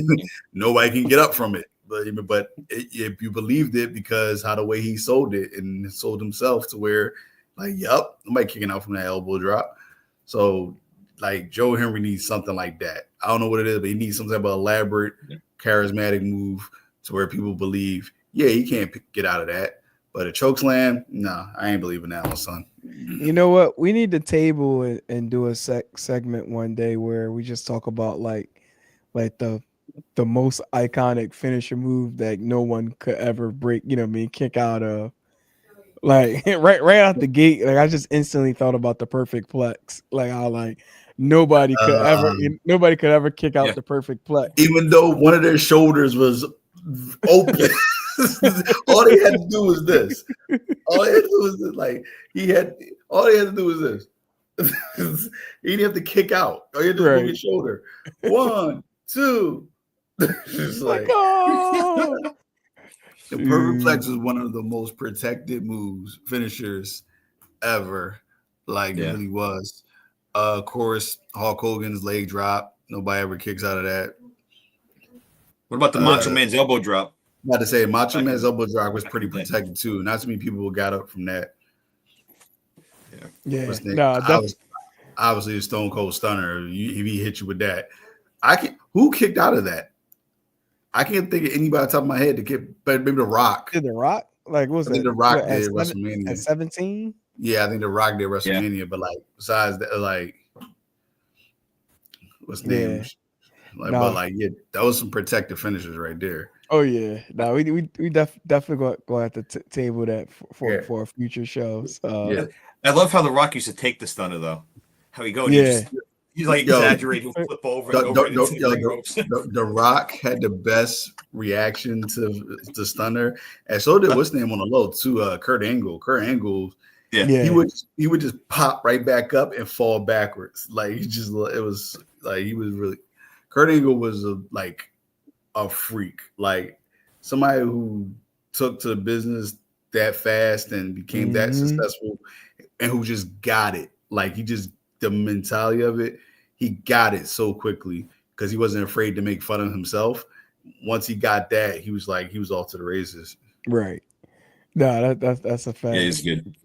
nobody can get up from it. But if you believed it, because how the way he sold it and sold himself to where, like, yup, nobody kicking out from that elbow drop. So, like, Joe Henry needs something like that. I don't know what it is, but he needs some type of elaborate, charismatic move to where people believe, yeah, he can't get out of that. But a chokeslam, no, I ain't believing that one, son. You know what? We need to table and do a segment one day where we just talk about like the most iconic finisher move that no one could ever break. You know what I mean? Kick out of. Like right out the gate, like I just instantly thought about the perfect plex. Like how like nobody could ever kick out the perfect plex. Even though one of their shoulders was open. All they had to do was this. All they had to do was this. Like all they had to do was this. He didn't have to kick out. All you had to do was move your shoulder. 1, 2. It's like the perfect plex is one of the most protected moves, finishers ever. Like it really was. Of course, Hulk Hogan's leg drop. Nobody ever kicks out of that. What about the Macho Man's elbow drop? I'm about to say Macho Man's elbow drop was pretty protected too. Not too many people got up from that. Yeah. Obviously a Stone Cold Stunner. If he hit you with that, who kicked out of that? I can't think of anybody on top of my head to get, but maybe The Rock. Did The Rock? Like what was I think that? The Rock did WrestleMania at 17. Yeah, I think The Rock did WrestleMania, but like besides that, like what's the name? Like, but like that was some protective finishes right there. Oh yeah, no, we definitely going to have to table that for a future show. I love how The Rock used to take the stunner though. How he go, he's like exaggerate, he'll flip over and go right into the ropes. The Rock had the best reaction to the stunner, and so did what's the name on the low too. Kurt Angle. Kurt Angle. Yeah. He would just pop right back up and fall backwards. Like it was like he was really. Kurt Angle was a freak, like somebody who took to the business that fast and became that successful, and who just got it. Like the mentality of it, he got it so quickly because he wasn't afraid to make fun of himself. once he got that, he was off to the races. Right. No, that's a fact. Yeah, he's good.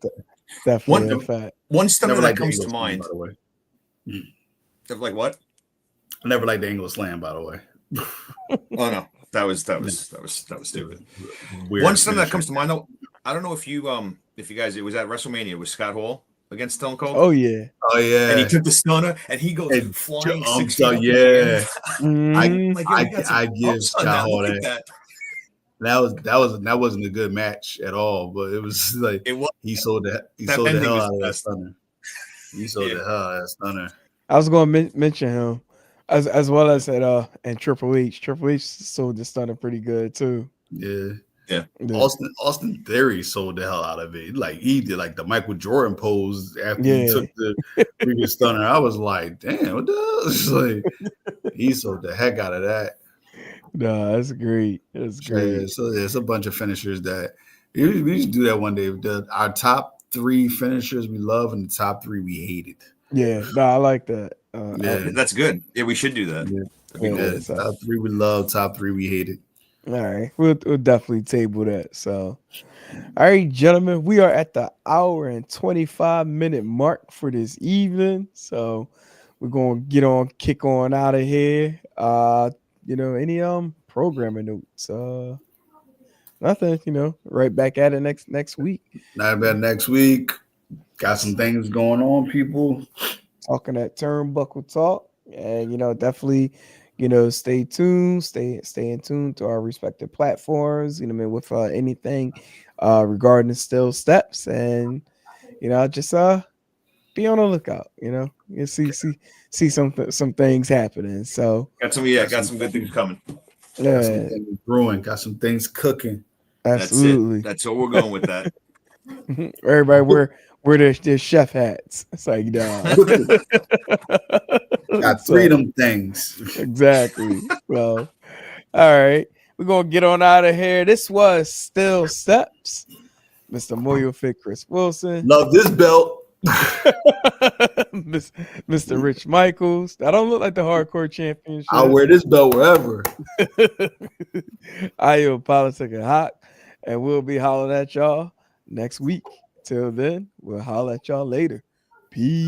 Definitely a fact. One stunner Never that liked the comes to English slam, mind. by the way. Like what? I never liked the English slam, by the way. Oh no, that was stupid. Weird One stunner that finisher. comes to mind though. I don't know if you guys, it was at WrestleMania with Scott Hall against Stone Cold. Oh yeah. Oh yeah. And he took the stunner and he goes And flying jumps 6 feet up, up in yeah. the air. Mhm. I give Scott Hall Look at that. that. That wasn't a good match at all, but it was like It was. he sold the ending hell was out of that best. stunner. He sold the hell out of that stunner. I was going to mention him as well as and Triple H. Triple H sold the stunner pretty good too. Yeah. Yeah. Austin Theory sold the hell out of it. Like he did like the Michael Jordan pose after he took the previous stunner. I was like, damn, what the like he sold the heck out of that. No, that's great. That's great. Yeah, so there's a bunch of finishers that we should do that one day. Our top 3 finishers we love and the top 3 we hated. Yeah, no, I like that. Yeah, that's good. Yeah, we should do that. Yeah. So, top 3 we love, top 3 we hated. All right, we'll definitely table that. So, all right, gentlemen, we are at the hour and 25-minute mark for this evening. So, we're gonna kick on out of here. Any programming notes? Nothing. Right back at it next week. Not bad. Next week, got some things going on, people. Talking that turnbuckle talk, and definitely. Stay tuned, stay in tune to our respective platforms, with anything regarding still steps, and just be on the lookout, you see some things happening. So got some good things coming. Yeah, got some things brewing, got some things cooking. Absolutely. That's what we're going with that. Everybody wear their chef hats. It's like, nah. Got 3 of them things. Exactly. Well, all right. We're going to get on out of here. This was Still Steps. Mr. Moyo Fit Chris Wilson. Love this belt. Mr. Rich Michaels. I don't look like the hardcore championship. I'll wear this belt wherever. I am Politic and Hawk, and we'll be hollering at y'all next week. Till then, we'll holler at y'all later. Peace.